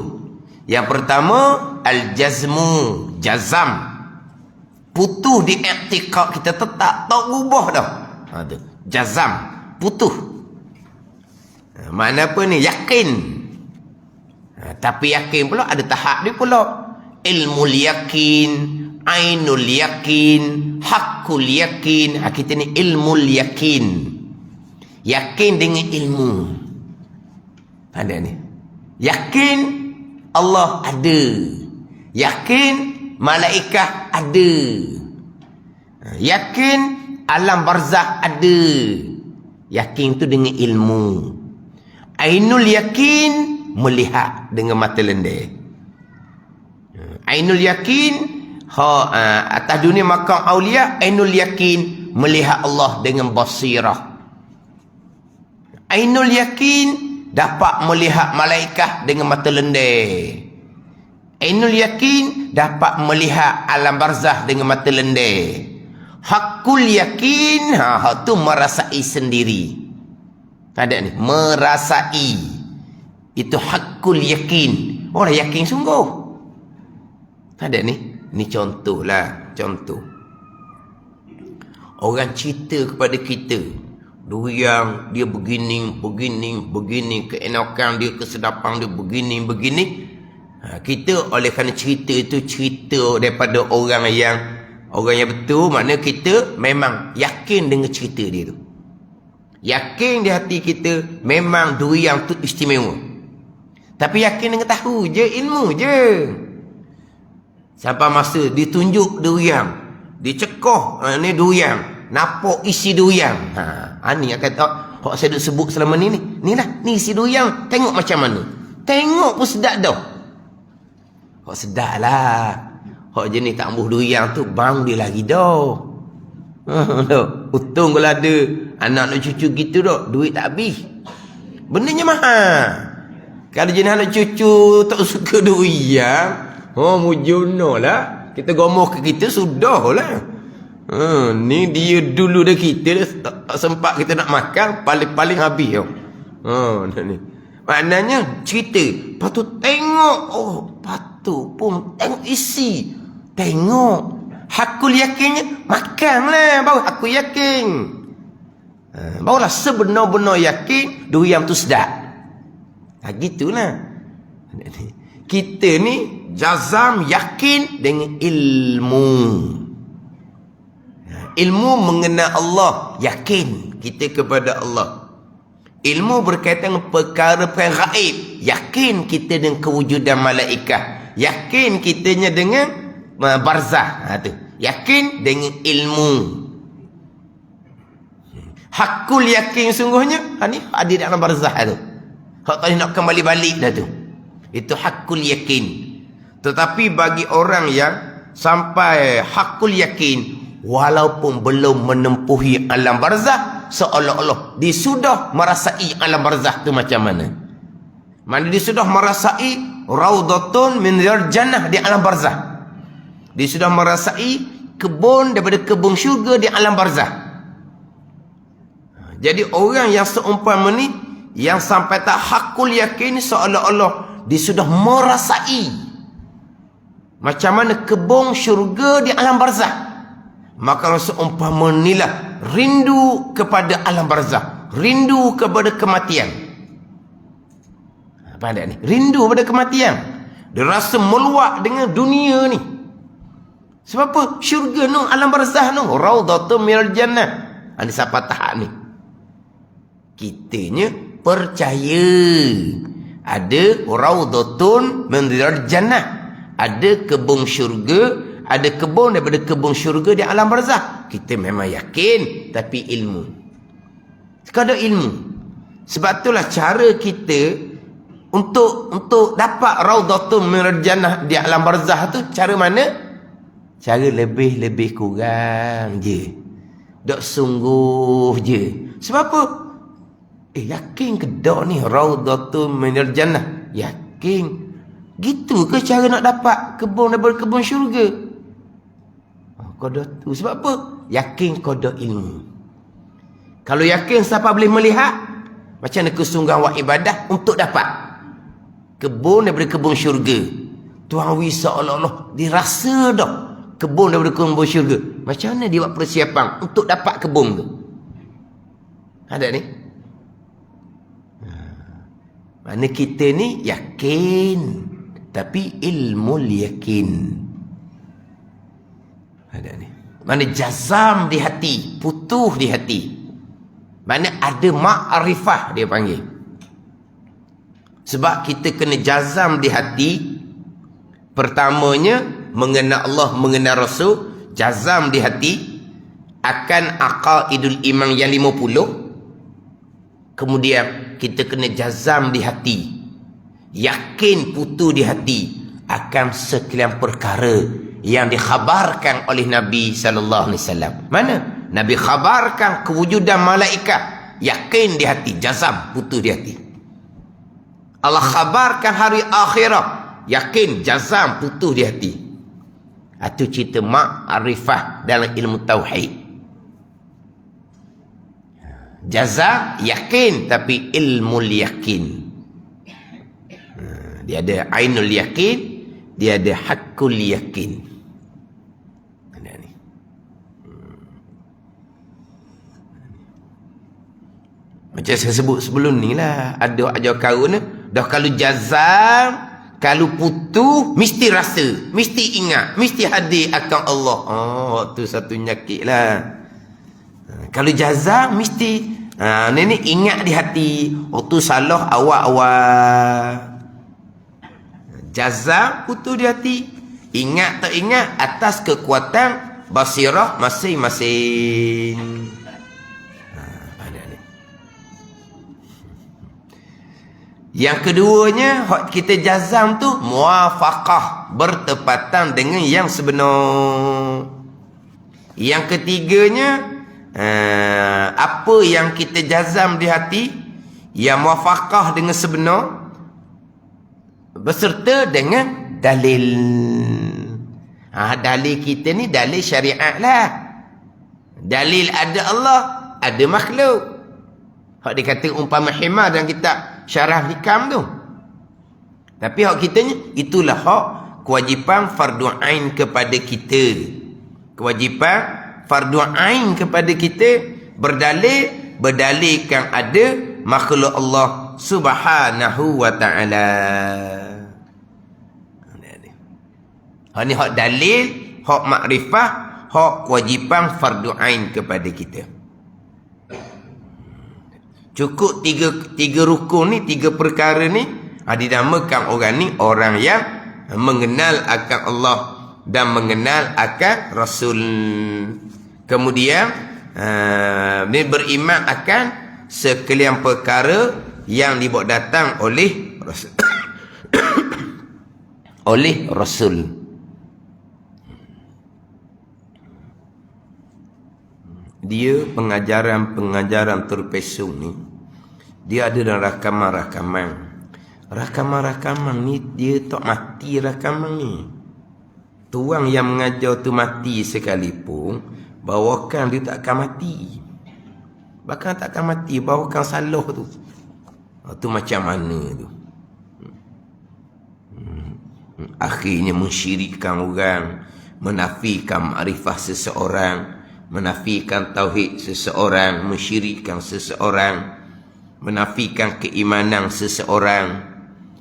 Yang pertama al-jazmu, jazam. Putuh di i'tiqad kita tetap tak ubah dah. Tu. Jazam, putuh. Makna apa ni? Yakin. Tapi yakin pula ada tahap dia pula. Ilmul yakin, ainul yakin, hakul yakin. Kita ni ilmul yakin. Yakin dengan ilmu. Ada ni. Yakin Allah ada. Yakin malaikat ada. Yakin alam barzakh ada. Yakin tu dengan ilmu. Ainul yakin melihat dengan mata lendai. Ainul yakin atas dunia makam aulia, ainul yakin melihat Allah dengan basirah. Ainul yakin dapat melihat malaikat dengan mata lendai. Ainul yakin dapat melihat alam barzah dengan mata lendai. Hakul yakin tu merasai sendiri. Ada ni, merasai. Itu hakul yakin. Orang yakin sungguh. Ada ni. Ni contohlah. Contoh. Orang cerita kepada kita. Yang dia begini. Keenakan dia, kesedapan dia begini. Kita oleh kerana cerita itu cerita daripada orang yang betul. Maknanya kita memang yakin dengan cerita dia tu. Yakin di hati kita memang durian tu istimewa. Tapi yakin dengan tahu je, ilmu je. Sampai masa ditunjuk durian, dicekoh ni durian, nampak isi durian. Ni yang kata hak saya duk sebut selama ni. Ni isi durian, tengok macam mana. Tengok pun sedap dah. Hak sedap lah. Hak jenis tak ambuh durian tu, bang dia lagi dah. Untung kalau ada anak cucu gitu dah, duit tak habis. Bendanya mahal. Kalau jenis anak cucu tak suka durian, mujono lah. Kita gomoh ke kita sudah lah. Ni dia dulu dah kita tak sempat kita nak makan, paling-paling habis. Ni. Maknanya cerita, patut tengok. Patut pun tengok isi. Tengok. Hakul yakinnya makanlah baru aku yakin. Barulah sebenar-benar yakin durian tu sedap. Gitulah. Kita ni jazam yakin dengan ilmu. Ilmu mengenal Allah, yakin kita kepada Allah. Ilmu berkaitan dengan perkara-perkara gaib, yakin kita dengan kewujudan malaikat, yakin kitanya dengan barzah. Tu yakin dengan ilmu. Hakul yakin sungguhnya ni ada dalam barzah tu. Hak tadi nak kembali balik dah tu. Itu hakul yakin. Tetapi bagi orang yang sampai hakul yakin walaupun belum menempuhi alam barzah, seolah-olah dia sudah merasai alam barzah tu macam mana. Mana dia sudah merasai raudatun min riyadil jannah di alam barzah. Dia sudah merasai kebun daripada kebun syurga di alam barzah. Jadi orang yang seumpama ni, yang sampai tak hakul yakin, seolah-olah dia sudah merasai macam mana kebun syurga di alam barzah. Maka seumpama inilah rindu kepada alam barzah, rindu kepada kematian. Apa ada ni? Rindu kepada kematian. Dia rasa meluak dengan dunia ni. Sebab apa? Syurga ni, alam barzah ni, raudhatun minal jannah. Ini siapa tahap ni? Kitanya percaya ada raudhatun minal jannah, ada kebun syurga, ada kebun daripada kebun syurga di alam barzah. Kita memang yakin, tapi ilmu. Sekadar ilmu. Sebab itulah cara kita untuk dapat Raudhatun minal Jannah di alam barzah tu, cara mana? Cara lebih kurang je. Dok sungguh je. Sebab apa? Yakin ke dak ni Raudhatun minal Jannah? Yakin. Gitu ke cara nak dapat kebun daripada kebun syurga? Qada tu. Sebab apa? Yakin qada ilmu. Kalau yakin siapa boleh melihat? Macam mana kesungguhan buat ibadah untuk dapat kebun daripada kebun syurga? Tuan wisa Allah dirasa dah kebun daripada kebun syurga. Macam mana dia buat persiapan untuk dapat kebun tu? Ada ni? Mana kita ni yakin, tapi ilmu yakin. Ada ni. Mana jazam di hati, putuh di hati. Mana ada ma'rifah dia panggil. Sebab kita kena jazam di hati. Pertamanya mengenal Allah, mengenal Rasul, jazam di hati akan aqaidul iman yang 50. Kemudian kita kena jazam di hati, yakin putu di hati akan sekalian perkara yang dikhabarkan oleh Nabi sallallahu alaihi wasallam. Mana? Nabi khabarkan kewujudan malaikat, yakin di hati, jazam putu di hati. Allah khabarkan hari akhirat, yakin, jazam putu di hati. Itu cerita ma'rifah dalam ilmu tauhid. Jazam, yakin, tapi ilmu yakin. Dia ada ainul yakin, dia ada hakul yakin. Macam saya sebut sebelum ni lah, ada ajar karun dah kalau jazam, kalau putu, mesti rasa, mesti ingat, mesti hadir akan Allah. Tu satu nyakit lah. Kalau jazam, mesti ni ingat di hati. Waktu salah awal-awal. Jazam, putu di hati. Ingat tak ingat atas kekuatan basirah masing-masing. Yang keduanya, kita jazam tu muafaqah, bertepatan dengan yang sebenar. Yang ketiganya, apa yang kita jazam di hati yang muafaqah dengan sebenar beserta dengan dalil. Dalil kita ni dalil syariat lah. Dalil ada Allah, ada makhluk. Hak dikata umpama himar dalam kitab Syarah Hikam tu. Tapi hak kitanya, itulah hak kewajipan fardu ain kepada kita. Kewajipan fardu ain kepada kita berdalilkan ada makhluk Allah Subhanahu wa ta'ala. Hak ni hak dalil, hak makrifah, hak kewajipan fardu ain kepada kita. Cukup tiga rukun ni, tiga perkara ni, dinamakan orang ni orang yang mengenal akan Allah dan mengenal akan Rasul. Kemudian beriman akan sekalian perkara yang dibawa datang oleh Rasul. oleh Rasul. Dia pengajaran terpesong ni, dia ada dalam rakaman-rakaman. Rakaman-rakaman ni dia tak mati rakaman ni. Tuang yang mengajar tu mati sekalipun, bawakan dia tak akan mati. Bahkan tak akan mati, bawakan salah tu. Tu macam mana tu? Akhirnya mensyirikkan orang, menafikan makrifah seseorang, menafikan tauhid seseorang, mensyirikkan seseorang, menafikan keimanan seseorang.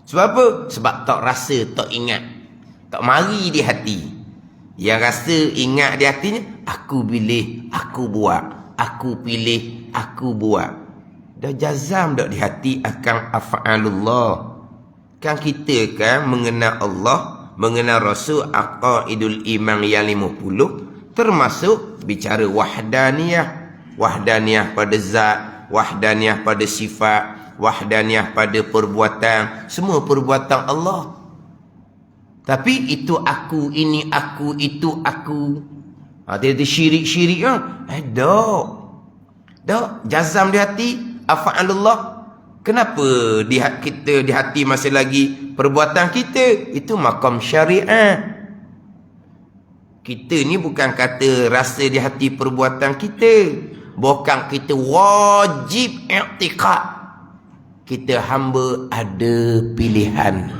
Sebab apa? Sebab tak rasa, tak ingat, tak mari di hati. Yang rasa ingat di hatinya, aku pilih, aku buat, aku pilih, aku buat. Dah jazam dak di hati akan af'alullah. Kan kita kan mengenal Allah mengenal Rasul aqaidul iman yang 50, termasuk bicara wahdaniyah. Wahdaniyah pada zat, wahdaniyah pada sifat, wahdaniyah pada perbuatan, semua perbuatan Allah. Tapi itu aku, ini aku, itu aku. Dia syirik-syirik kan? Dok, jazam di hati, afa'alullah. Kenapa kita di hati masih lagi perbuatan kita? Itu maqam syariah. Kita ni bukan kata rasa di hati perbuatan kita. Bukan kita wajib i'tiqad. Kita hamba ada pilihan.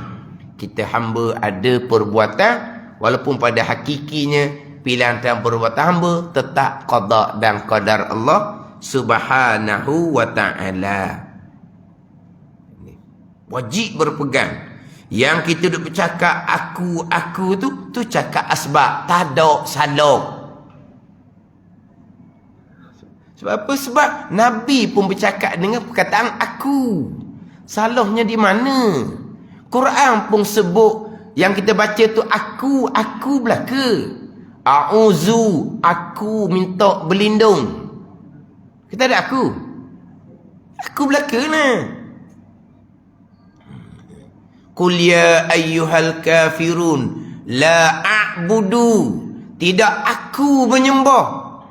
Kita hamba ada perbuatan. Walaupun pada hakikinya pilihan dan perbuatan hamba tetap qada dan qadar Allah subhanahu wa ta'ala. Wajib berpegang. Yang kita duk bercakap aku tu cakap asbab, tak ada salah. Sebab apa? Sebab Nabi pun bercakap dengan perkataan aku. Salahnya di mana? Quran pun sebut yang kita baca tu aku belaka. A'udzu, aku minta berlindung. Kita ada aku. Aku belaka lah. Qul ya ayyuhal kafirun la a'budu, tidak aku menyembah.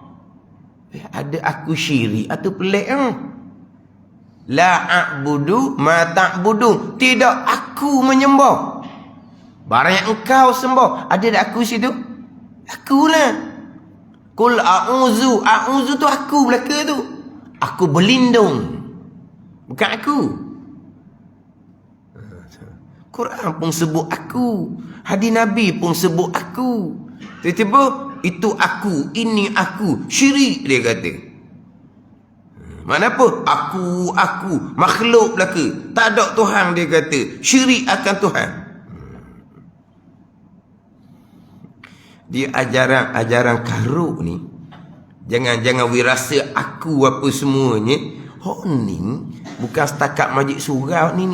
Ada aku syirik atau pelik La a'budu ma ta'budu, tidak aku menyembah. Barang yang engkau sembah, ada tak aku situ? Akulah. Qul a'udzu tu aku belaka tu. Aku berlindung. Bukan aku. Quran pun sebut aku. Hadis Nabi pun sebut aku. Tiba-tiba itu aku, ini aku. Syirik dia kata. Mana apa? Aku, makhluk belaka. Tak ada Tuhan dia kata. Syirik akan Tuhan. Dia ajaran karuk ni. Jangan wirasa aku apa semuanya. Hok ni bukan setakat majlis surau ni.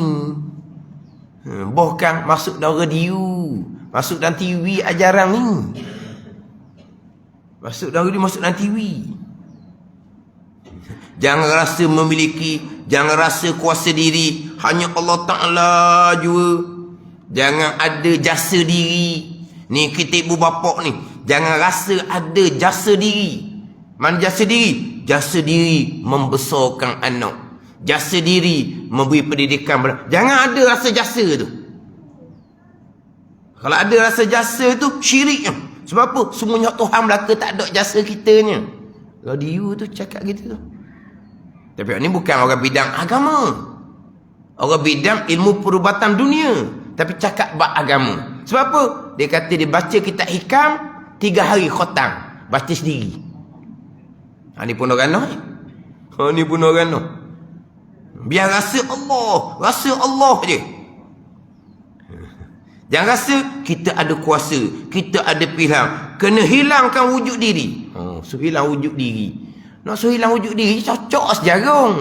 Bahkan masuk dalam radio, masuk dalam TV ajaran ni. Masuk dalam radio, masuk dalam TV. Jangan rasa memiliki, jangan rasa kuasa diri, hanya Allah Ta'ala jua. Jangan ada jasa diri. Ni kita ibu bapa ni, jangan rasa ada jasa diri. Mana jasa diri? Jasa diri membesarkan anak. Jasa diri memberi pendidikan. Jangan ada rasa jasa tu. Kalau ada rasa jasa tu syirik. Sebab apa? Semuanya Tuhan belaka, tak ada jasa kitanya. Radio tu cakap gitu tu. Tapi ni bukan orang bidang agama. Orang bidang ilmu perubatan dunia. Tapi cakap bab agama. Sebab apa? Dia kata dia baca kitab hikam 3 hari khotang. Baca sendiri. Ni pun orang noh. Ni pun orang noh. Biar rasa Allah je. Jangan rasa kita ada kuasa, kita ada pilihan. Kena hilangkan wujud diri. So hilang wujud diri. Nak hilang wujud diri cocok sejarong.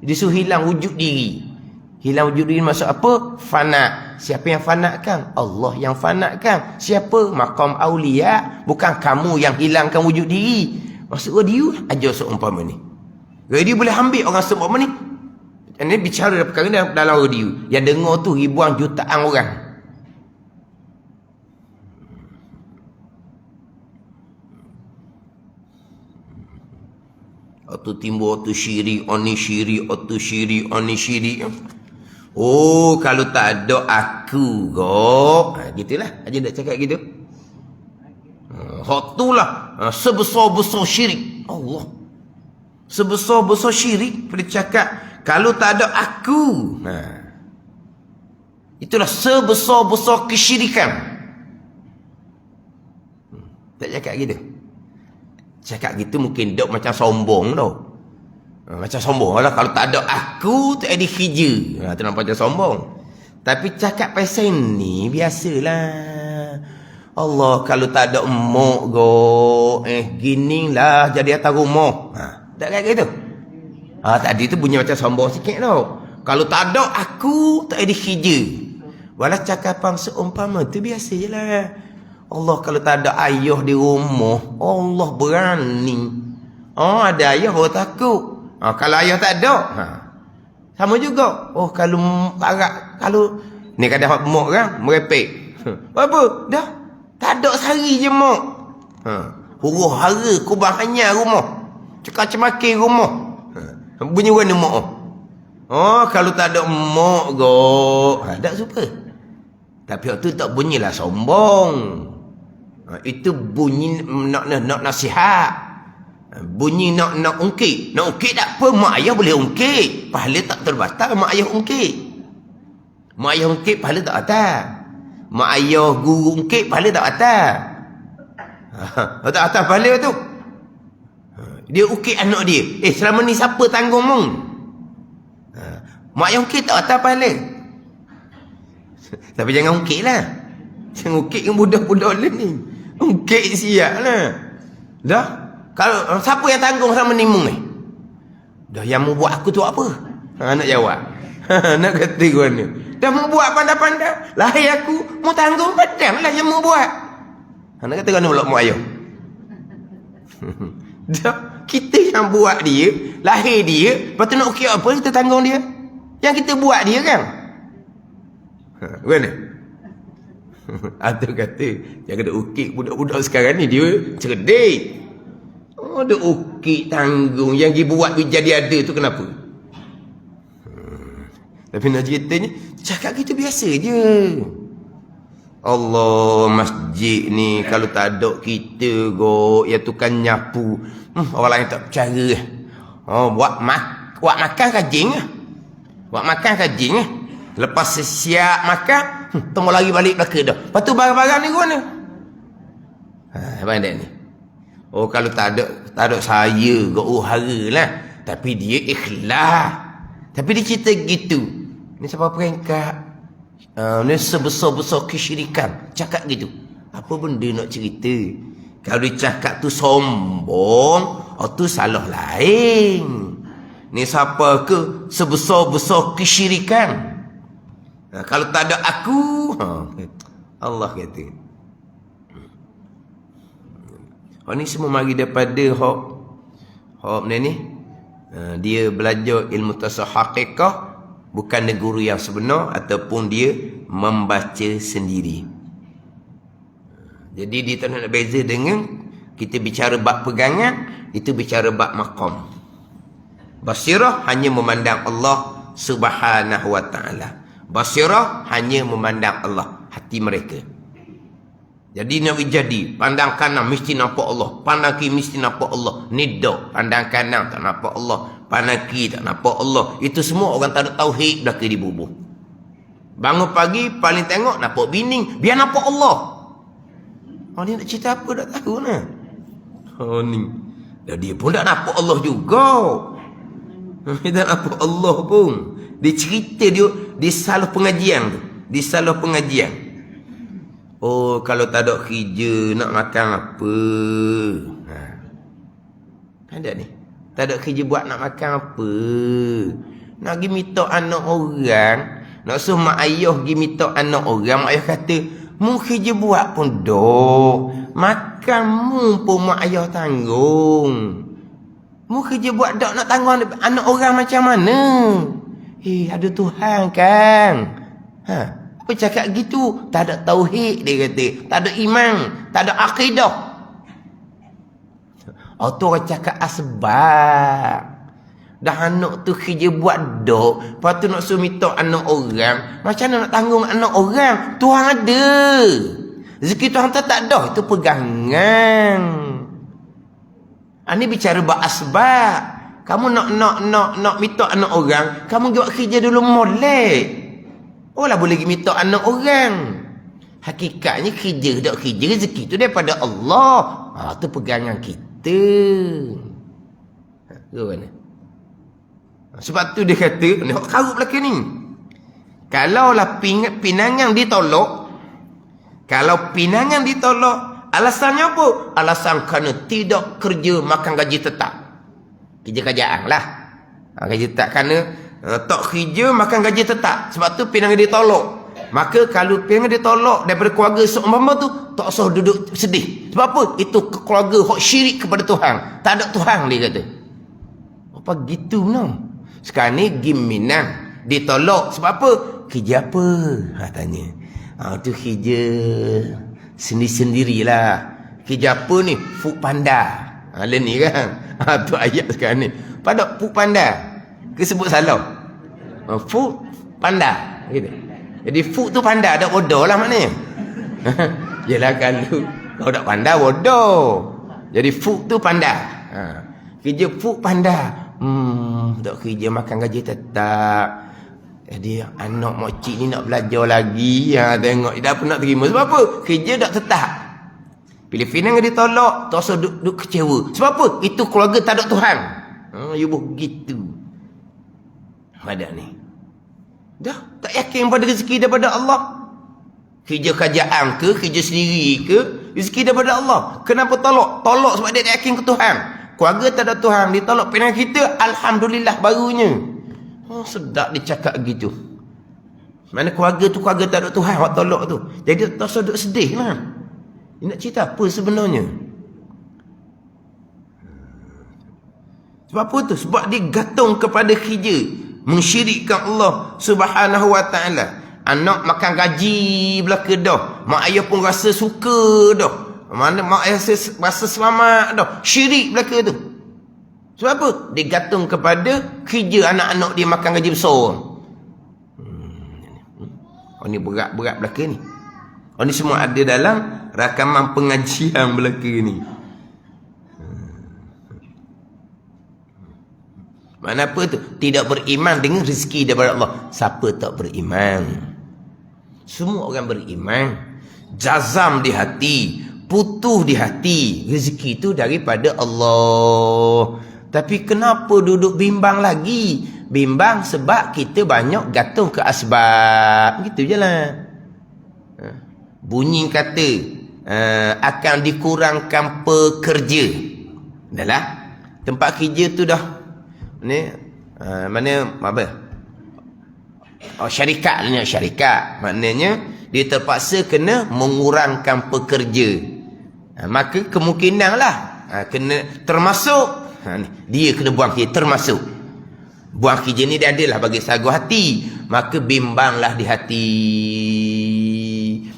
Dia hilang wujud diri. Hilang wujud diri maksud apa? Fana. Siapa yang fanakan? Allah yang fanakan. Siapa? Maqam aulia. Bukan kamu yang hilangkan wujud diri. Maksud dia ajar seumpama ni. Radio boleh ambil orang sebut apa ni? Ini bicara perkara ni dalam radio. Yang dengar tu ribuan jutaan orang. Atau timbul tu syirik, oni syirik, atau syirik, oni syirik. Oh, kalau tak ada aku kok. Gitulah. Aja nak cakap gitu. Hak tu lah. Sebesar-besar syirik. Allah. Sebesar-besar syirik. Dia cakap, kalau tak ada aku. Itulah sebesar-besar kesyirikan. Tak cakap gitu. Cakap gitu mungkin dok macam sombong tau. Macam sombong lah. Kalau tak ada aku, tak ada kerja. Tu nampak macam sombong. Tapi cakap pasal ni, biasalah. Allah, kalau tak ada emak go, gini lah jadi atas rumah. Tak kayak gitu. Tadi tu bunyi macam sombong sikit tau. Kalau tak ada aku, tak ada kerja. Walau cakapan seumpama tu biasa je lah. Allah kalau tak ada ayah di rumah, Allah berani. Oh, ada ayah orang takut. Kalau ayah tak ada, sama juga. Oh, kalau barat, kalau ni kadang mak kan merepek. Apa? Dah. Tak ada sehari je mak. Huru hara kubang hanya rumah. Cekak-cemakin rumah. Bunyi warna mak. Oh, kalau tak ada mak go, tak suka. Tapi waktu tak bunyilah sombong. Itu bunyi nak nasihat. Bunyi nak ungkit. Nak ungkit tak apa, mak ayah boleh ungkit. Pahala tak terbatal mak ayah ungkit. Mak ayah ungkit pahala tak atas. Mak ayah guru ungkit pahala tak atas. Tak atas pahala tu. Dia ungkit anak dia. Selama ni siapa tanggung mong? Mak ayah ungkit tak atas pahala. Tapi jangan ungkit lah. Jangan ungkit dengan budak-budak ni. Ungkit siap lah. Dah. Kalau siapa yang tanggung sama ni mung ni? Dah, yang mau buat aku tu apa? Nak jawab. Nak kata gua ni. Dah mau buat pandai-pandai. Lahir aku mau tanggung padang lah yang mau buat. Nak kata gua ni pula mak ayah. Dah, kita yang buat dia, lahir dia, lepas tu nak ukir apa kita tanggung dia? Yang kita buat dia kan? Mana? Atau kata jangan ada ukir budak-budak sekarang ni, dia cerdik. Oh, ada ukir tanggung. Yang dia buat jadi ada tu kenapa? Tapi nak ceritanya, cakap gitu biasa je. Allah, masjid ni kalau tak ada kita go, ya tukang nyapu, orang lain tak percaya. Oh, buat makan kajing. Buat makan kajing. Lepas siap makan, tunggu lagi balik belakang dah. Lepas tu barang-barang ni guna. Abang ni. Oh, kalau tak ada saya go uhara lah. Tapi dia ikhlas. Tapi dia cerita gitu. Ni siapa peringkat? Ni sebesar-besar kesyirikan. Cakap gitu. Apa benda nak cerita? Kalau dia cakap tu sombong, tu salah lain. Ni siapa ke sebesar-besar kesyirikan? Kalau tak ada aku, Allah kata. Ni semua mari daripada hok ni. Dia belajar ilmu tasawuf hakikah, bukan guru yang sebenar, ataupun dia membaca sendiri. Jadi dia tak nak beza dengan kita bicara bab pegangan, itu bicara bab maqam. Basirah hanya memandang Allah Subhanahu wa ta'ala. Basirah hanya memandang Allah, hati mereka. Jadi nak jadi pandang kanan mesti nampak Allah, pandang kiri mesti nampak Allah. Nida, pandang kanan tak nampak Allah, pandang kiri tak nampak Allah. Itu semua orang tak ada tauhid belaka dibubuh. Bangun pagi paling tengok nampak bini, biar nampak Allah. Dia nak cerita apa tak tahu nah. Ni. Dan dia pun tak nampak Allah juga. Dia tak nampak Allah pun. Dia cerita dia salah pengajian tu. Dia salah pengajian. Oh, kalau tak ada kerja nak makan apa? Ada ni. Tak ada kerja buat nak makan apa? Nak pergi minta anak orang, nak suruh mak ayah pergi minta anak orang, mak ayah kata, mu kerja buat pun dok. Makan mu pun mak ayah tanggung. Mu kerja buat dok nak tanggung anak orang macam mana? Ada Tuhan kan? Apa cakap gitu? Tak ada tauhid dia kata. Tak ada iman. Tak ada akidah. Tu orang cakap asbab. Dah anak tu kerja buat dok. Lepas tu nak suruh minta anak orang. Macam mana nak tanggung anak orang? Tuhan ada. Rezeki Tuhan tak ada. Itu pegangan. Ini bicara buat asbab. Kamu nak minta anak orang, kamu buat kerja dulu molek. Lah boleh minta anak orang. Hakikatnya kerja tak kerja, rezeki tu daripada Allah. Tu pegangan kita. Mana? Sebab tu dia kata, ni hak karut belakang ni. Kalaulah pinangan ditolak, kalau pinangan ditolak, alasannya apa? Alasan kerana tidak kerja makan gaji tetap. Kerja kerjaan lah. Gaji tetap kerana tak kerja makan gaji tetap. Sebab tu pinangan dia tolak. Maka kalau pengen dia tolak daripada keluarga seumpama tu, tak usah duduk sedih. Sebab apa? Itu keluarga hok syirik kepada Tuhan. Tak ada Tuhan, dia kata. Apa gitu no? Sekarang ni Gim Minang ditolak sebab apa? Kerja apa? Tanya. Tu kerja sendiri-sendirilah. Kerja apa ni? Food Panda. Lain ni kan. Tu ayat sekarang ni. Pada Food Panda. Kesebut salah. Food Panda. Gitu. Jadi food tu panda, ada bodoh lah maknanya. Yelah kalau tak panda, bodoh. Jadi food tu panda. Kerja food panda. Tak kerja makan gaji tetap. Jadi anak makcik ni nak belajar lagi. Tengok dia dah pun nak terima. Sebab apa? Kerja tak tetap. Filipina yang ditolak, tak usah duk kecewa. Sebab apa? Itu keluarga tak ada Tuhan. You begitu. Pada ni. Dah tak yakin pada rezeki daripada Allah. Kerja kerajaan ke, kerja sendiri ke, rezeki daripada Allah. Kenapa tolak? Tolak sebab dia tak yakin ke Tuhan. Keluarga tak ada Tuhan, ditolak pilihan kita, alhamdulillah barunya. Sedap dia cakap gitu. Mana keluarga tu keluarga tak ada Tuhan, awak tolak tu. Jadi tak usah duk sedih lah. Dia nak cerita apa sebenarnya? Sebab apa tu? Sebab dia gantung kepada kerja, mensyirikkan Allah Subhanahu wa ta'ala. Anak makan gaji belaka dah. Mak ayah pun rasa suka dah. Mana mak ayah rasa selamat dah. Syirik belaka tu. Sebab apa? Dia gantung kepada kerja anak-anak dia makan gaji besar. Oh ni berat-berat belaka ni. Oh ni semua ada dalam rakaman pengajian belaka ni. Mana apa tu? Tidak beriman dengan rezeki daripada Allah. Siapa tak beriman? Semua orang beriman. Jazam di hati, putuh di hati. Rezeki itu daripada Allah. Tapi kenapa duduk bimbang lagi? Bimbang sebab kita banyak gantung ke asbab. Gitu je lah. Bunyi kata akan dikurangkan pekerja. Dah lah. Tempat kerja tu dah ni mana apa? Syarikat ni, syarikat. Maknanya dia terpaksa kena mengurangkan pekerja. Maka kemungkinanlah kena termasuk dia kena buang kerja, termasuk buang kerja ni dia adalah bagi sagu hati. Maka bimbanglah di hati.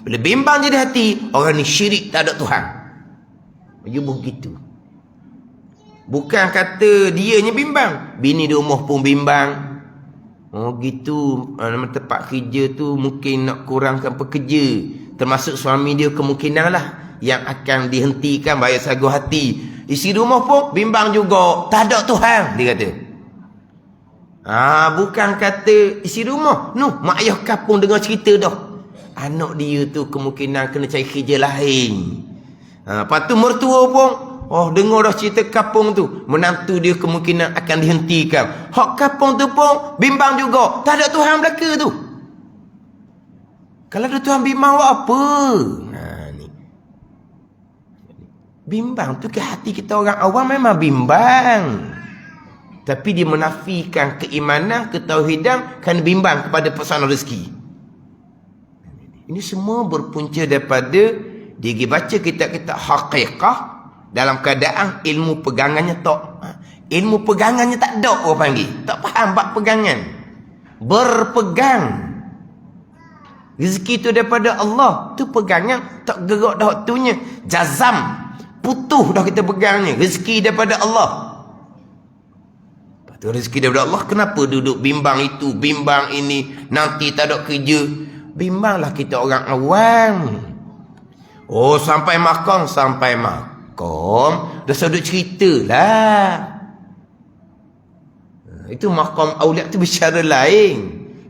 Bila bimbang je di hati, orang ni syirik, tak ada Tuhan. Dia begitu. Bukan kata dianya bimbang, bini di rumah pun bimbang. Oh gitu, tempat kerja tu mungkin nak kurangkan pekerja. Termasuk suami dia kemungkinan lah yang akan dihentikan bayar sagu hati. Isi rumah pun bimbang juga, tak ada Tuhan, dia kata. Bukan kata isi rumah. Mak ayah kapung dengar cerita dah. Anak dia tu kemungkinan kena cari kerja lain. Lepas tu mertua pun, dengar dah cerita kapung tu, menantu dia kemungkinan akan dihentikan. Hak kapung tu pun bimbang juga, tak ada Tuhan belaka tu. Kalau ada Tuhan bimbang buat apa? Ni. Bimbang tu ke hati kita orang awam memang bimbang. Tapi dia menafikan keimanan, ketauhidan kerana bimbang kepada persoalan rezeki. Ini semua berpunca daripada dia baca kitab-kitab hakikah dalam keadaan ilmu pegangannya tak. Ilmu pegangannya tak ada, orang panggil. Tak faham bab pegangan. Berpegang. Rezeki tu daripada Allah. Tu pegangan, tak gerak dah waktunya. Jazam. Putuh dah kita pegangnya. Rezeki daripada Allah. Lepas tu rezeki daripada Allah, kenapa duduk bimbang itu, bimbang ini, nanti tak ada kerja. Bimbanglah kita orang awam. Sampai makom. Dah sudut cerita lah. Itu makom auliya tu bicara lain.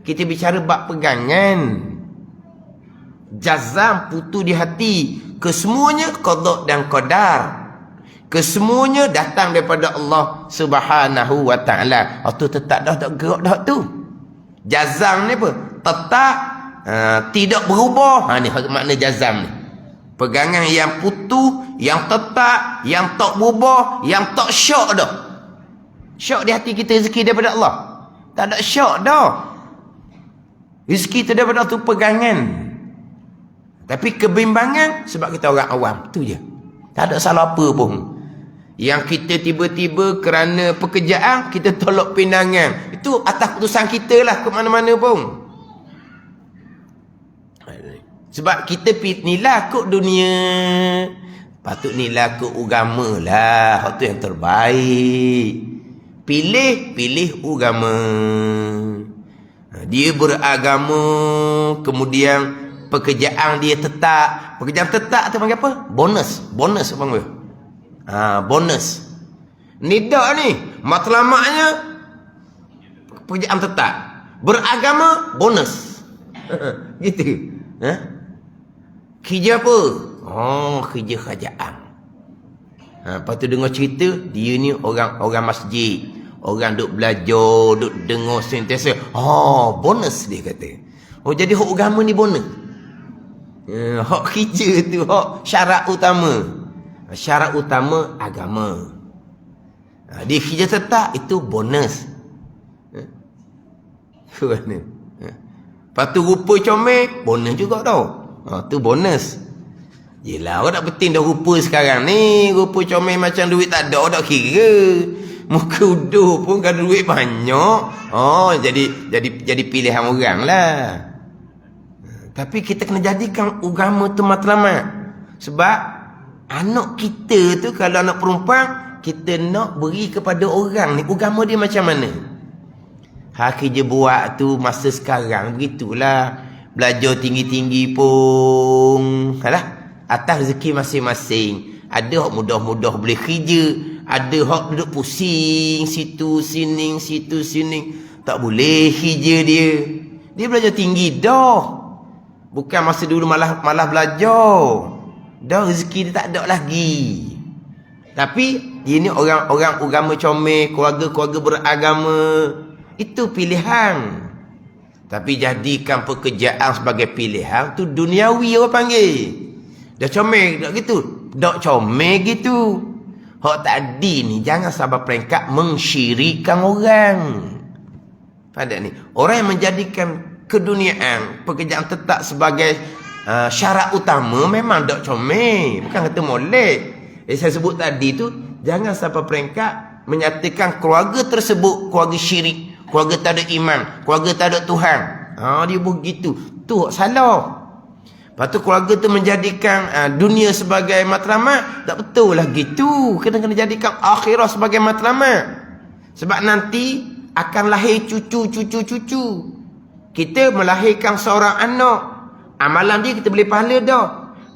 Kita bicara bab pegangan. Jazam, putu di hati. Kesemuanya qada dan qadar. Kesemuanya datang daripada Allah Subhanahu wa ta'ala. Tu tetap dah tak gerak dah tu. Jazam ni apa? Tetap tidak berubah. Ni makna jazam ni. Pegangan yang putu, yang tetap, yang tak berubah, yang tak syak dah. Syak di hati kita rezeki daripada Allah. Tak ada syak dah. Rezeki tu daripada tu pegangan. Tapi kebimbangan sebab kita orang awam. Tu je. Tak ada salah apa pun. Yang kita tiba-tiba kerana pekerjaan, kita tolak pinangan. Itu atas keputusan kita lah ke mana-mana pun. Sebab kita nilai kok dunia. Patut nilai kok agama lah. Hak tu yang terbaik. Pilih agama. Dia beragama, kemudian pekerjaan dia tetap. Pekerjaan tetap tu panggil apa? Bonus panggil. Bonus. Nidak ni, matlamaknya pekerjaan tetap. Beragama, bonus. Gitu. Kerja apa? Kerja kerajaan. Lepas tu dengar cerita, dia ni orang masjid. Orang duk belajar, duk dengar sentiasa. Bonus dia kata. Jadi hak agama ni bonus. Hak kerja tu, hak syarat utama. Syarat utama agama. Dia kerja tetap, itu bonus. Lepas tu rupa comel, bonus juga tau. Tu bonus. Yelah, orang tak penting dah rupa sekarang ni. Rupa comel macam duit tak ada, tak kira. Muka uduh pun kan duit banyak. Jadi pilihan orang lah. Tapi kita kena jadikan agama tu matlamat. Sebab anak kita tu, kalau anak perempuan, kita nak beri kepada orang ni, agama dia macam mana. Kerja buat tu masa sekarang begitulah. Belajar tinggi-tinggi pun atas rezeki masing-masing. Ada hak mudah-mudah boleh kerja, ada hak duduk pusing situ sini, tak boleh kerja dia. Dia belajar tinggi dah. Bukan masa dulu malah belajar. Dah rezeki dia tak ada lagi. Tapi dia ni orang agama comel, keluarga beragama. Itu pilihan. Tapi jadikan pekerjaan sebagai pilihan tu duniawi orang panggil. Dah comel tak gitu. Dak comel gitu. Hak tadi ni jangan sabar peringkat mensyirikkan orang. Pada ni orang yang menjadikan keduniaan, pekerjaan tetap sebagai syarat utama, memang dak comel. Bukan kata molek. Saya sebut tadi tu, jangan sampai peringkat menyatakan keluarga tersebut keluarga syirik, keluarga tak ada iman, keluarga tak ada Tuhan. Dia begitu. Tu salah. Lepas tu keluarga tu menjadikan dunia sebagai matlamat. Tak betul lah gitu. Kena jadikan akhirah sebagai matlamat. Sebab nanti akan lahir cucu. Kita melahirkan seorang anak. Amalan dia kita boleh pahala dah.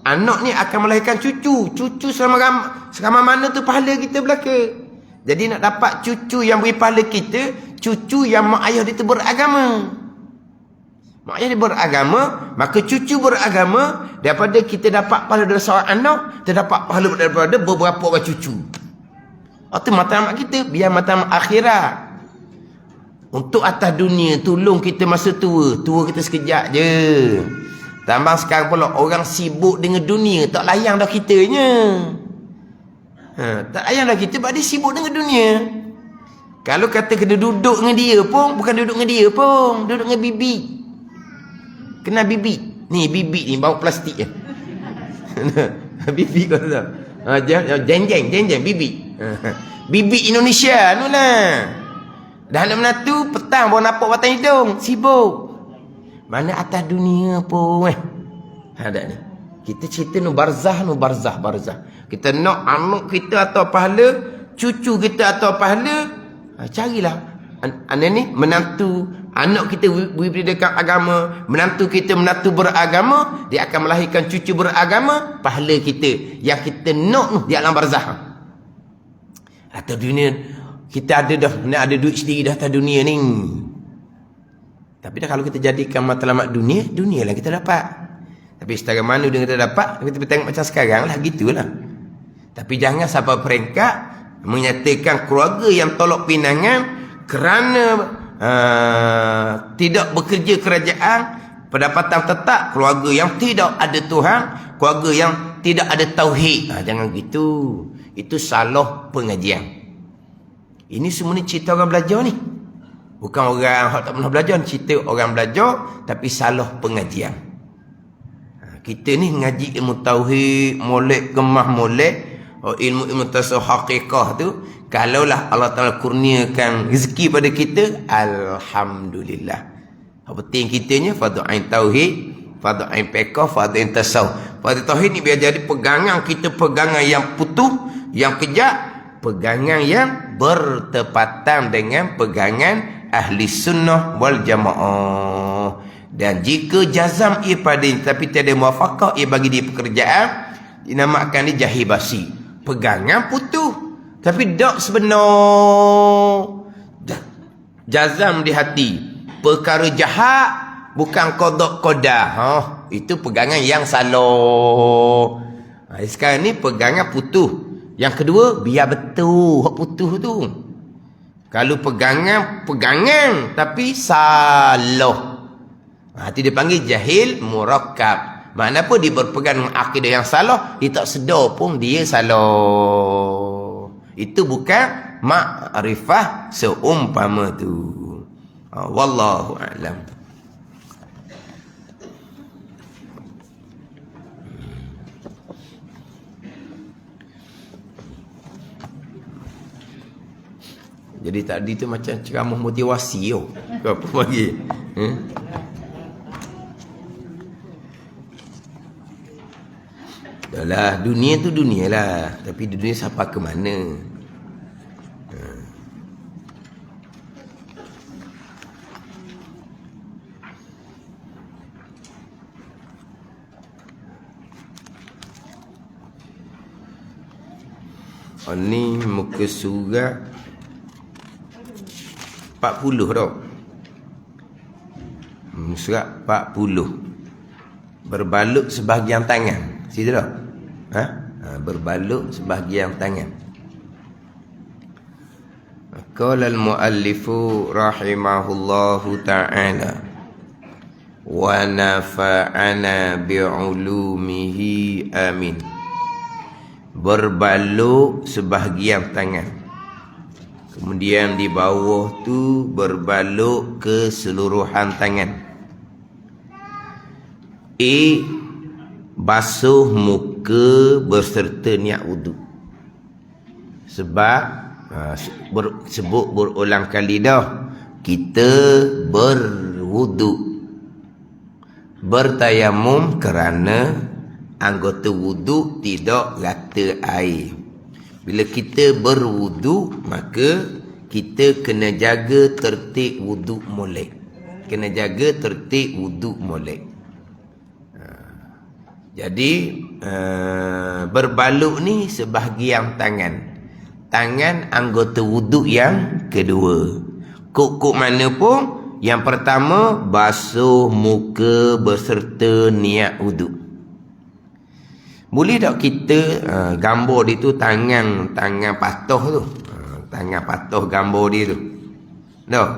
Anak ni akan melahirkan cucu. Cucu selama mana tu pahala kita belaka. Jadi nak dapat cucu yang beri pahala kita, cucu yang mak ayah dia tu beragama. Mak ayah dia beragama, maka cucu beragama, daripada kita dapat pahala dari seorang anak, kita dapat pahala daripada beberapa orang cucu. Itu matlamat kita, biar matlamat akhirat. Untuk atas dunia, tolong kita masa tua. Tua kita sekejap je. Tambah sekarang pula orang sibuk dengan dunia, tak layan dah kitanya. Tak layan dah kita, sebab dia sibuk dengan dunia. Kalau kata kena duduk dengan dia pun, bukan duduk dengan dia pun, duduk dengan bibi. Kena bibi. Ni bibi ni bawa plastik je. Bibi kau tahu. Jeng bibi. Bibi Indonesia tu lah. Dalam menatu petang bawa nampak batang hidung, sibuk. Mana atas dunia pun ada ni. Kita cerita barzah. Kita nak anak kita atau pahala, cucu kita atau pahala, carilah anak ni menantu. Anak kita beri pendidikan agama, menantu kita menantu beragama, dia akan melahirkan cucu beragama, pahala kita yang kita nak di alam barzah. Atau dunia kita ada dah, nak ada duit sendiri dah atas dunia ni. Tapi dah kalau kita jadikan matlamat dunia lah kita dapat. Tapi setara mana dunia kita dapat, kita tengok macam sekarang lah, gitulah. Tapi jangan sampai peringkat menyatakan keluarga yang tolak pinangan kerana tidak bekerja kerajaan, pendapatan tetap, keluarga yang tidak ada Tuhan, keluarga yang tidak ada tauhid. Jangan gitu. Itu salah pengajian. Ini semua ni cerita orang belajar ni. Bukan orang hak tak pernah belajar, cerita orang belajar tapi salah pengajian. Kita ni ngaji ilmu tauhid, molek gemah molek, ilmu tasawuf hakikah tu, kalaulah Allah Taala kurniakan rezeki pada kita, alhamdulillah. Yang penting kitanya fardu ain tauhid, fardu ain fiqh, fardu ain tasawuf. Fardu tauhid ni biar jadi pegangan kita, pegangan yang putus, yang kejak, pegangan yang bertepatan dengan pegangan ahli sunnah wal jamaah. Dan jika jazam ia pada ini tapi tiada muafakah, ia bagi dia pekerjaan, dinamakan dia jahibasi. Pegangan putus tapi tak sebenar. Jazam di hati, perkara jahat bukan qada qadah. Itu pegangan yang salah. Sekarang ni pegangan putus. Yang kedua, biar betul hak putus tu. Kalau pegangan tapi salah. Itu dia panggil jahil murakkab. Mana pun dia berpegang dengan akidah yang salah, dia tak sedar pun dia salah. Itu bukan makrifah seumpama tu. Wallahu a'lam. Jadi tadi tu macam ceramah motivasi yo. Kau apa lagi? Dahlah, dunia tu dunia lah. Tapi dunia siapa ke mana? Ni muka surat 40 tau. Surat 40. Berbalut sebahagian tangan. Situ tak? Berbalut sebahagian tangan. Qala al-muallifu rahimahullahu ta'ala wa nafa'ana bi'ulumihi amin. Berbalut sebahagian tangan. Kemudian di bawah tu berbalut keseluruhan tangan. Basuh muka berserta niat wuduk. Sebab sebut berulang kali dah, kita berwuduk, bertayamum kerana anggota wuduk tidak rata air. Bila kita berwuduk, maka kita kena jaga tertib wuduk molek. Kena jaga tertib wuduk molek. Jadi berbaluk ni sebahagian tangan. Tangan anggota wuduk yang kedua. Kok mana pun, yang pertama basuh muka berserta niat wuduk. Boleh tak kita gambar dia tu tangan patuh tu. Tangan patuh gambar dia tu. Tak?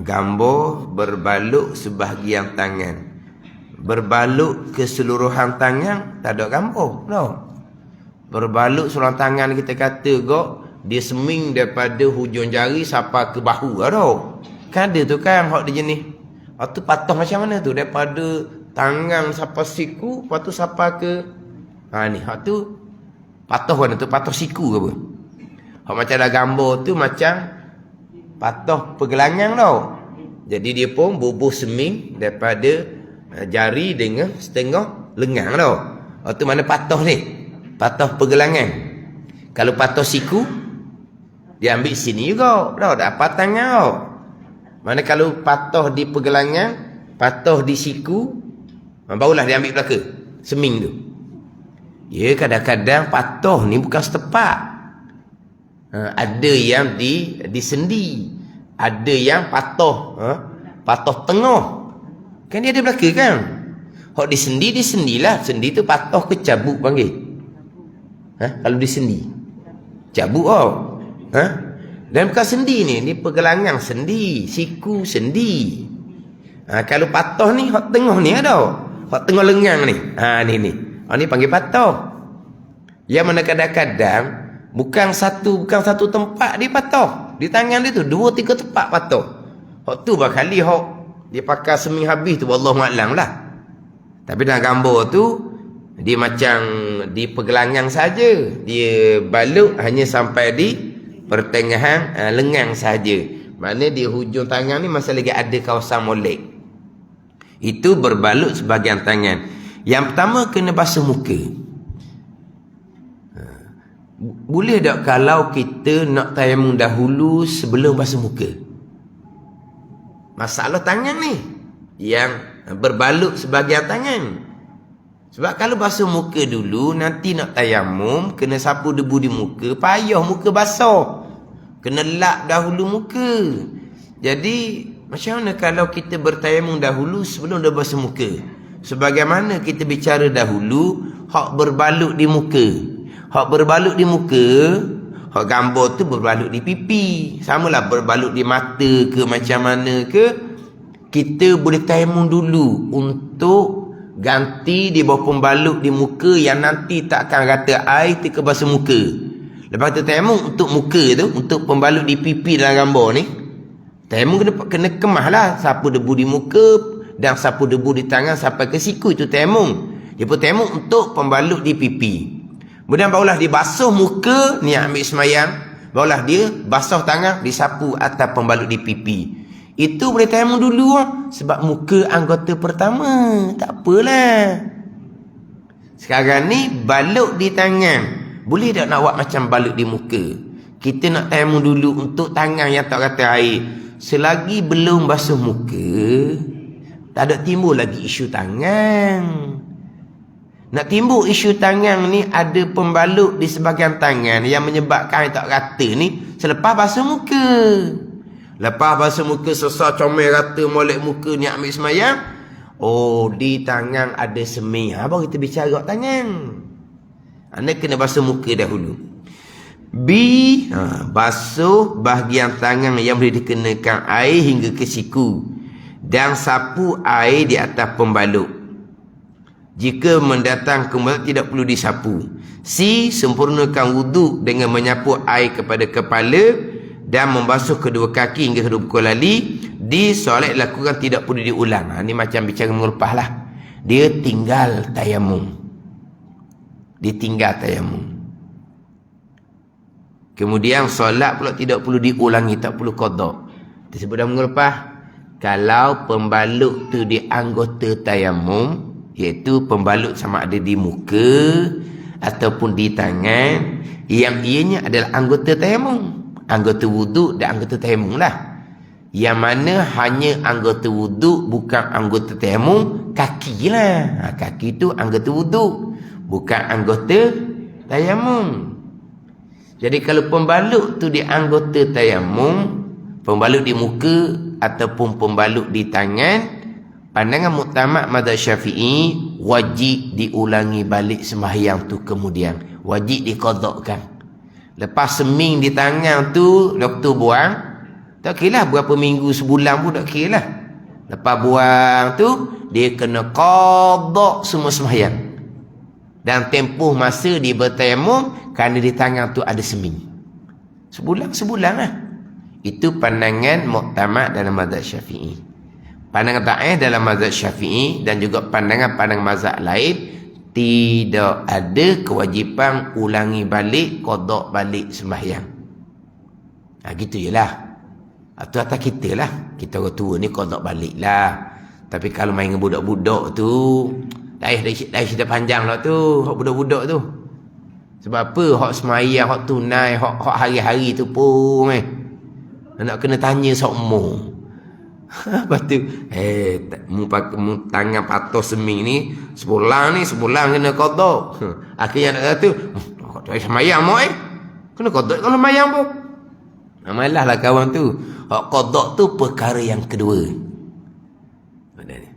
Gambar berbaluk sebahagian tangan. Berbaluk keseluruhan tangan, tak ada gambar. Tak? Berbaluk seluruhan tangan kita kata kok, dia seming daripada hujung jari sampai ke bahu. Tak? Kan ada tu kan hak dia jenis. Hak tu patuh macam mana tu? Daripada tangan sampai siku, lepas tu sampai ke ni hak tu patuh mana tu, patuh siku ke apa. Hak macam dah gambar tu macam patuh pergelangan tau. Jadi dia pun bubuh seming daripada jari dengan setengah lengan tau. Hak tu mana patuh ni, patuh pergelangan. Kalau patuh siku dia ambil sini juga tau, dah apa tangan tau. Mana kalau patuh di pergelangan, patuh di siku, barulah dia ambil belaka seming tu. Ya, kadang-kadang patuh ni bukan setepak. Ada yang di sendi, ada yang patuh patuh tengah. Kan dia ada belaka kan. Hak di sendilah. Sendi tu patuh ke cabuk panggil? Kalau di sendi cabuk dan bukan sendi ni pergelangan sendi, siku sendi. Kalau patuh ni hak tengah ni ada. Hak tengah lengang ni. Ni. Ni panggil patuh. Yang mana kadang-kadang bukan satu tempat dia patuh. Di tangan dia tu 2-3 tepat patah. Hak tu bakali hak dia pakai seming habis tu wallahualam lah. Tapi dalam gambar tu dia macam di pergelangan saja. Dia balut hanya sampai di pertengahan lengan saja. Maknanya di hujung tangan ni masih lagi ada kawasan molek. Itu berbalut sebahagian tangan. Yang pertama kena basuh muka. Boleh tak kalau kita nak tayamum dahulu sebelum basuh muka? Masalah tangan ni yang berbalut sebahagian tangan. Sebab kalau basuh muka dulu, nanti nak tayamum, kena sapu debu di muka, payah muka basah. Kena lap dahulu muka. Jadi, macam mana kalau kita bertayamum dahulu sebelum dah basuh muka? Sebagaimana kita bicara dahulu, hak berbalut di muka. Hak berbalut di muka, hak gambar tu berbalut di pipi. Samalah berbalut di mata ke macam mana ke. Kita boleh tayamum dulu untuk ganti di bawah pembalut di muka yang nanti tak akan rata air ketika basuh muka. Lepas tu tayamum untuk muka tu, untuk pembalut di pipi dalam gambar ni. Tayamum kena kemah lah. Sapu debu di muka dan sapu debu di tangan sampai ke siku, itu tayamum. Dia pun tayamum untuk pembalut di pipi. Kemudian barulah dia basuh muka, ni ambil semayang. Barulah dia basuh tangan, disapu atas pembalut di pipi. Itu boleh tayamum dulu sebab muka anggota pertama. Tak apalah. Sekarang ni balut di tangan. Boleh tak nak buat macam balut di muka? Kita nak tayamum dulu untuk tangan yang tak rata air. Selagi belum basuh muka, tak ada timbul lagi isu tangan. Nak timbul isu tangan ni, ada pembalut di sebahagian tangan yang menyebabkan air tak rata ni selepas basuh muka. Lepas basuh muka selesai, comel rata molek muka ni ambil semayang. Oh, di tangan ada seming. Baru kita bicara tangan. Anda kena basuh muka dahulu. Basuh bahagian tangan yang boleh dikenakan air hingga ke siku. Dan sapu air di atas pembalut. Jika mendatang kembali tidak perlu disapu. Sempurnakan wuduk dengan menyapu air kepada kepala dan membasuh kedua kaki hingga kedua kuali. Di solat lakukan tidak perlu diulang. Ini macam bicara mengelepah lah. Dia tinggal tayamum. Kemudian solat pula tidak perlu diulangi, tak perlu qada. Disebut dalam mengelepah, kalau pembalut tu di anggota tayamum, iaitu pembalut sama ada di muka ataupun di tangan, yang ianya adalah anggota tayamum. Anggota wuduk dan anggota tayamum lah. Yang mana hanya anggota wuduk, bukan anggota tayamum, kaki lah. Kaki tu anggota wuduk, bukan anggota tayamum. Jadi kalau pembalut tu di anggota tayamum, pembalut di muka ataupun pembalut di tangan, pandangan muktamad mazhab Syafi'i, wajib diulangi balik sembahyang tu kemudian. Wajib diqadakkan. Lepas seming di tangan tu, doktor buang, tak kira lah berapa minggu, sebulan pun tak kira lah. Lepas buang tu, dia kena qadak semua sembahyang. Dan tempoh masa dia bertayamum kerana di tangan tu ada seming. Sebulan lah. Itu pandangan muktamad dalam mazhab Syafi'i. Pandangan ta'ih dalam mazhab Syafi'i dan juga pandangan-pandangan mazhab lain, tidak ada kewajipan ulangi balik, qada balik sembahyang. Gitu je lah. Itu atas kita lah. Kita orang tua ni qada balik lah. Tapi kalau main dengan budak-budak tu, dah cerita panjang lah tu, hak budak-budak tu. Sebab apa? Hak semayang, hak tunai, hak hari-hari tu pun nak kena tanya seumur. Lepas tu tangan patah seming ni sebulan kena qada. Akhirnya nak kata qada semayang mau kena qada kalau semayang pun. Malah lah kawan tu. Hak qada tu perkara yang kedua.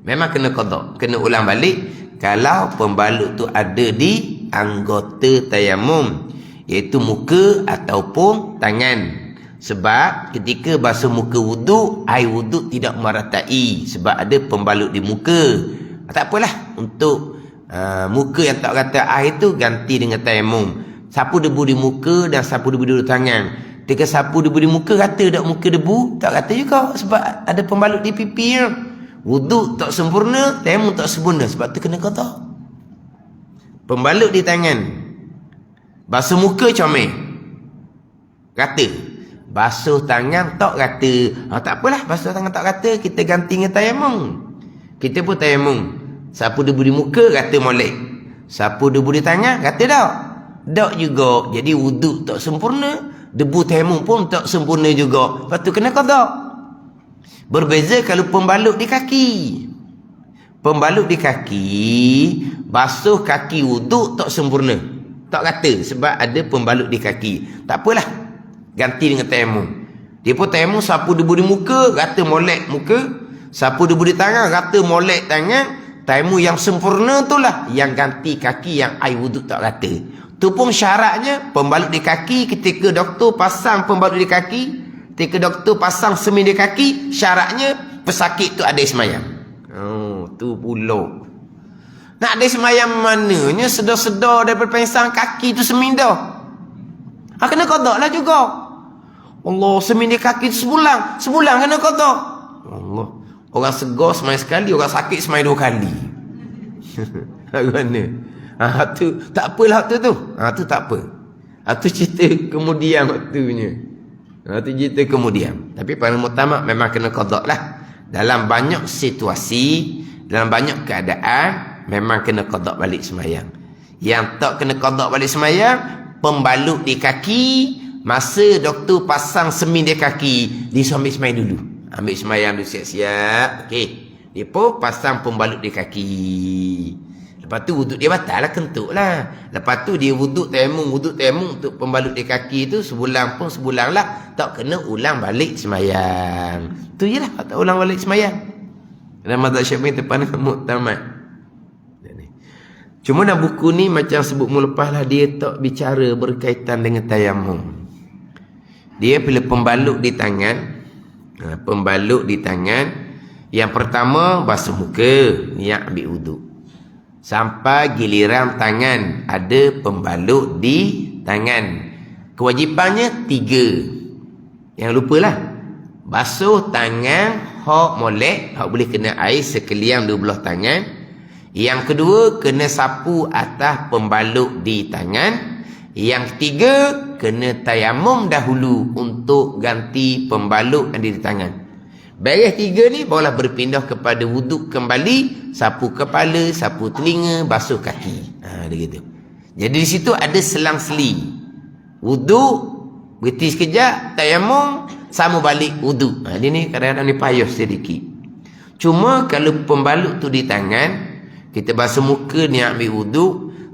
Memang kena qada, kena ulang balik kalau pembalut tu ada di anggota tayamum, iaitu muka ataupun tangan. Sebab ketika basuh muka wuduk, air wuduk tidak meratai sebab ada pembalut di muka. Tak apalah, untuk muka yang tak rata air tu ganti dengan tayamum. Sapu debu di muka dan sapu debu di tangan. Dia sapu debu di muka, kata tak muka debu? Tak kata juga, sebab ada pembalut di pipi. Wuduk tak sempurna, tayamum tak sempurna, sebab tu kena kotak. Pembalut di tangan, basuh muka comel, kata. Basuh tangan tak kata. Tak apalah, basuh tangan tak kata, kita ganti dengan tayamum. Kita pun tayamum. Sapu debu di muka, kata molek. Sapu debu di tangan, kata tak? Tak juga. Jadi wuduk tak sempurna, debu tayamum pun tak sempurna juga. Lepas tu kena qada. Berbeza kalau pembalut di kaki. Pembalut di kaki, basuh kaki wuduk tak sempurna. Tak kata, sebab ada pembalut di kaki. Tak apalah, ganti dengan tayamum. Dia pun tayamum sapu debu di muka, kata molek muka. Sapu debu di tangan, kata molek tangan. Tayamum yang sempurna tu lah yang ganti kaki yang air wuduk tak kata. Tu pun syaratnya pembalut di kaki. Ketika doktor pasang pembalut di kaki, ketika doktor pasang semen di kaki, syaratnya pesakit tu ada semayang. Tu pula. Nak ada semayang mananya sedar-sedar daripada pasang kaki tu semen dah. Kena qada lah juga. Allah, semen di kaki tu sebulan kena qada. Allah, orang segar semayang sekali, orang sakit semayang 2 kali. Mana? Tu tak apalah tu. Tu tak apa. Tu cerita kemudian waktunya. Tu cerita kemudian. Tapi pada muktamad memang kena qada lah. Dalam banyak situasi, dalam banyak keadaan, memang kena qada balik semayang. Yang tak kena qada balik semayang, pembalut di kaki, masa doktor pasang semen di kaki, dia ambil semayang dulu. Ambil semayang dulu siap-siap. Okey. Dia pun pasang pembalut di kaki. Lepas tu wuduk dia batal lah, kentut lah. Lepas tu dia wuduk tayamum untuk pembalut di kaki tu sebulan pun sebulan lah. Tak kena ulang balik semayang. Tu je lah, tak ulang balik semayang. Dalam mazhab Syafi'i terpandang muktamad. Cuma dalam buku ni macam sebut mula lepas lah, dia tak bicara berkaitan dengan tayamum. Dia bila pembalut di tangan, pembalut di tangan, yang pertama basuh muka, niat ambil wuduk. Sampai giliran tangan, ada pembalut di tangan. Kewajipannya 3. Jangan lupalah. Basuh tangan, hak molek, hak boleh kena air sekalian 2 belah tangan. Yang kedua, kena sapu atas pembalut di tangan. Yang ketiga, kena tayamum dahulu untuk ganti pembalut yang di tangan. Beres 3 ni, barulah berpindah kepada wuduk kembali. Sapu kepala, sapu telinga, basuh kaki. Dia gitu. Jadi di situ ada selang-seli. Wuduk, berhenti sekejap, tayamum, sama balik wuduk. Dia ni kadang-kadang ni payah sedikit. Cuma kalau pembalut tu di tangan, kita basuh muka, ni ambil wuduk,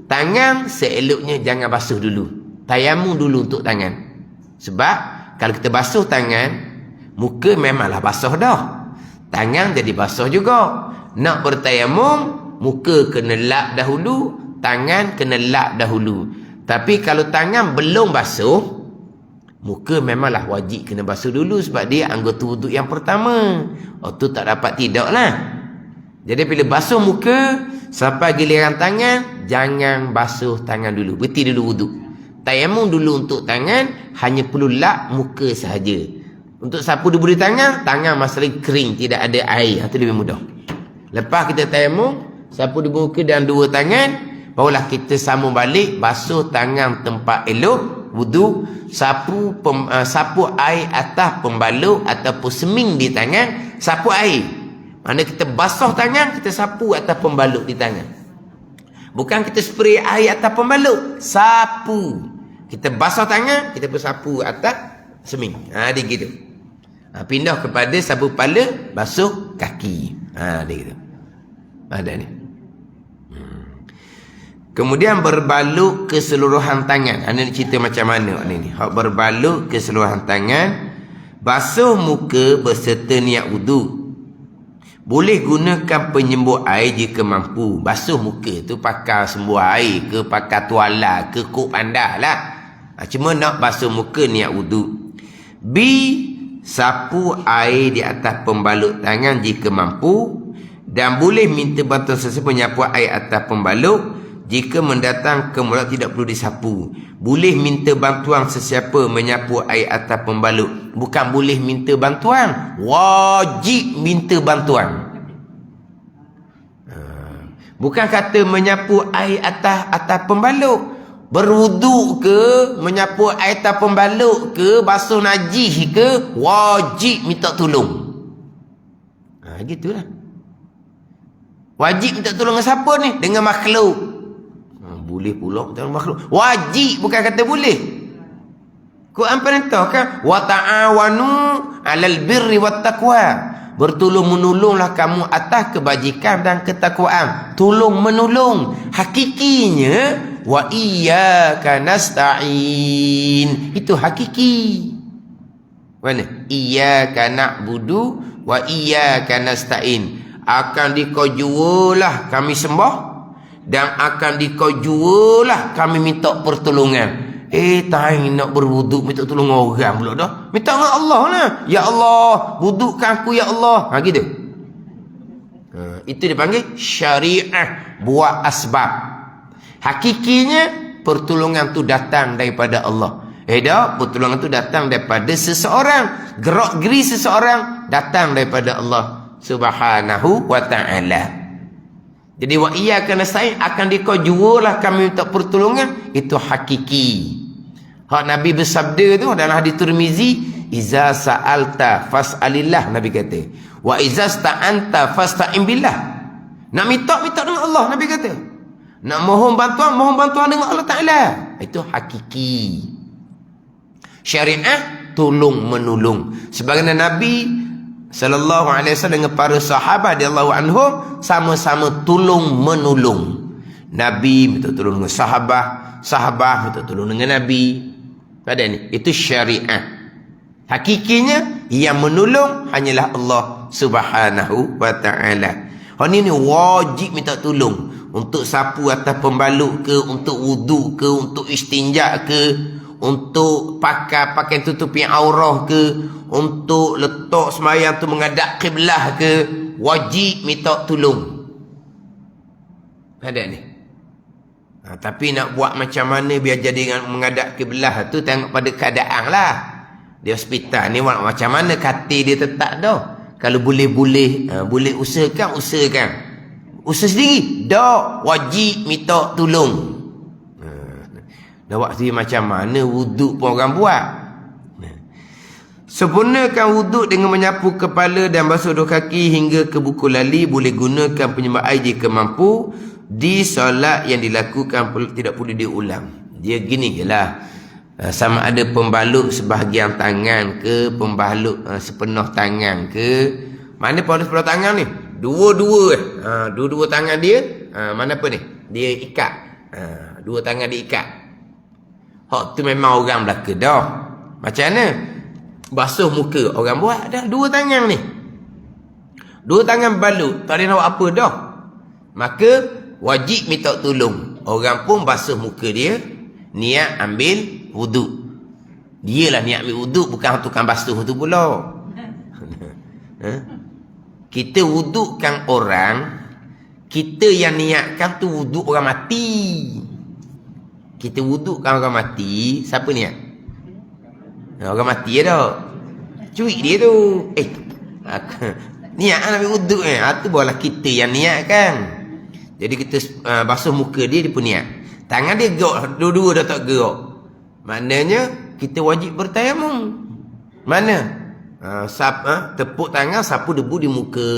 tangan seeloknya jangan basuh dulu. Tayamum dulu untuk tangan. Sebab kalau kita basuh tangan, muka memanglah basah dah, tangan jadi basah juga. Nak bertayamum, muka kena lap dahulu, tangan kena lap dahulu. Tapi kalau tangan belum basuh, muka memanglah wajib kena basuh dulu, sebab dia anggota wuduk yang pertama. Tu tak dapat tidak lah. Jadi bila basuh muka sampai giliran tangan, jangan basuh tangan dulu, berhenti dulu wuduk. Tayamum dulu untuk tangan, hanya perlu lap muka sahaja. Untuk sapu debu di tangan, tangan masalah kering, tidak ada air. Itu lebih mudah. Lepas kita tayamum, sapu debu muka dan 2 tangan, barulah kita sambung balik, basuh tangan tempat elok, wuduk, sapu air atas pembalut ataupun seming di tangan, sapu air. Mana kita basah tangan, kita sapu atas pembalut di tangan. Bukan kita spray air atas pembalut, sapu. Kita basah tangan, kita bersapu atas seming. Dia gitu. Pindah kepada sapu kepala, basuh kaki. Dia gitu. Ada ni. Kemudian berbalut keseluruhan tangan. Ini cerita macam mana ni? Hak berbalut keseluruhan tangan, basuh muka berserta niat wuduk. Boleh gunakan penyembuh air jika mampu. Basuh muka tu pakai sembuh air ke, pakai tuala ke, kok pandai lah. Cuma nak basuh muka niat wuduk. B, sapu air di atas pembalut tangan jika mampu, dan boleh minta bantuan sesiapa menyapu air atas pembalut Jika mendatang ke mulut tidak perlu disapu. Boleh minta bantuan sesiapa menyapu air atas pembalut. Bukan boleh minta bantuan, wajib minta bantuan. Bukan kata menyapu air atas pembalut. Berwuduk ke, menyapu air atas pembalut ke, basuh najis ke, wajib minta tolong. Gitulah. Wajib minta tolong dengan siapa ni? Dengan makhluk. Boleh pula minta tolong makhluk. Wajib, bukan kata boleh. Quran perintah kan? Wa ta'awanu 'alal birri wat taqwa. Bertolong-menolonglah kamu atas kebajikan dan ketakwaan. Tolong menolong. Hakikinya wa iyyaka nasta'in. Itu hakiki. Mana? Iyyaka na'budu wa iyyaka nasta'in. Akan dikau jualah kami sembah dan akan dikau jualah kami minta pertolongan. Tak nak berwuduk minta tolong orang pula dah. Minta dengan Allah lah. Ya Allah, wudukkan aku ya Allah. Gitu. Itu dipanggil syariah, buat asbab. Hakikinya pertolongan tu datang daripada Allah. Pertolongan tu datang daripada seseorang. Gerak-geri seseorang datang daripada Allah Subhanahu wa ta'ala. Jadi wa iyyaka nasta'in, akan dikau jualah kami minta pertolongan. Itu hakiki. Hak Nabi bersabda tu dalam hadis Tirmizi, iza sa'alta fas'alillah, Nabi kata. Wa iza sta'anta fasta'in billah. Nak minta dengan Allah, Nabi kata. Nak mohon bantuan dengan Allah Ta'ala. Itu hakiki. Syariah tolong menolong. Sebagaimana Nabi sallallahu alaihi wasallam dengan para sahabat radhiyallahu anhum sama-sama tolong menolong. Nabi minta tolong dengan sahabat minta tolong dengan Nabi. Pada ni, itu syariat. Hakikinya yang menolong hanyalah Allah Subhanahu wa ta'ala. Ni wajib minta tolong. Untuk sapu atas pembalut ke, untuk wuduk ke, untuk istinja ke, untuk pakai tutupi aurah ke, untuk letak sembahyang tu menghadap kiblah ke, wajib minta tolong. Ada ni. Tapi nak buat macam mana biar jadi menghadap kiblah tu, tengok pada keadaan lah. Di hospital ni macam mana katil dia tetap dah. Kalau boleh usahakan. Usaha sendiri dah, wajib minta tolong. Dah buat sendiri macam mana wuduk pun orang buat. Sempurnakan wuduk dengan menyapu kepala dan basuh dua kaki hingga ke buku lali. Boleh gunakan penyembah air jika mampu. Di solat yang dilakukan tidak perlu diulang. Dia gini je lah. Sama ada pembalut sebahagian tangan ke, pembalut sepenuh tangan ke. Mana pembalut sepenuh tangan ni? Dua-dua tangan dia. Mana apa ni? Dia ikat. Dua tangan dia ikat. Hak tu memang orang Melaka dah. Macam mana? Basuh muka orang buat dah dua tangan ni. Dua tangan balut, tak ada nak buat apa dah. Maka wajib minta tolong. Orang pun basuh muka dia, niat ambil wuduk. Dialah niat ambil wuduk, bukan tukang basuh tu pula. Kita wudukkan orang, kita yang niatkan tu wuduk orang mati. Kita wudukkan orang mati, siapa niat? Orang mati ya dah. Cuik dia tu. Niat nak ambil wuduk tu barulah kita yang niatkan. Jadi kita basuh muka dia pun niat. Tangan dia gerak, dua-dua dah tak gerak. Maknanya kita wajib bertayamum. Mana? Tepuk tangan, sapu debu di muka.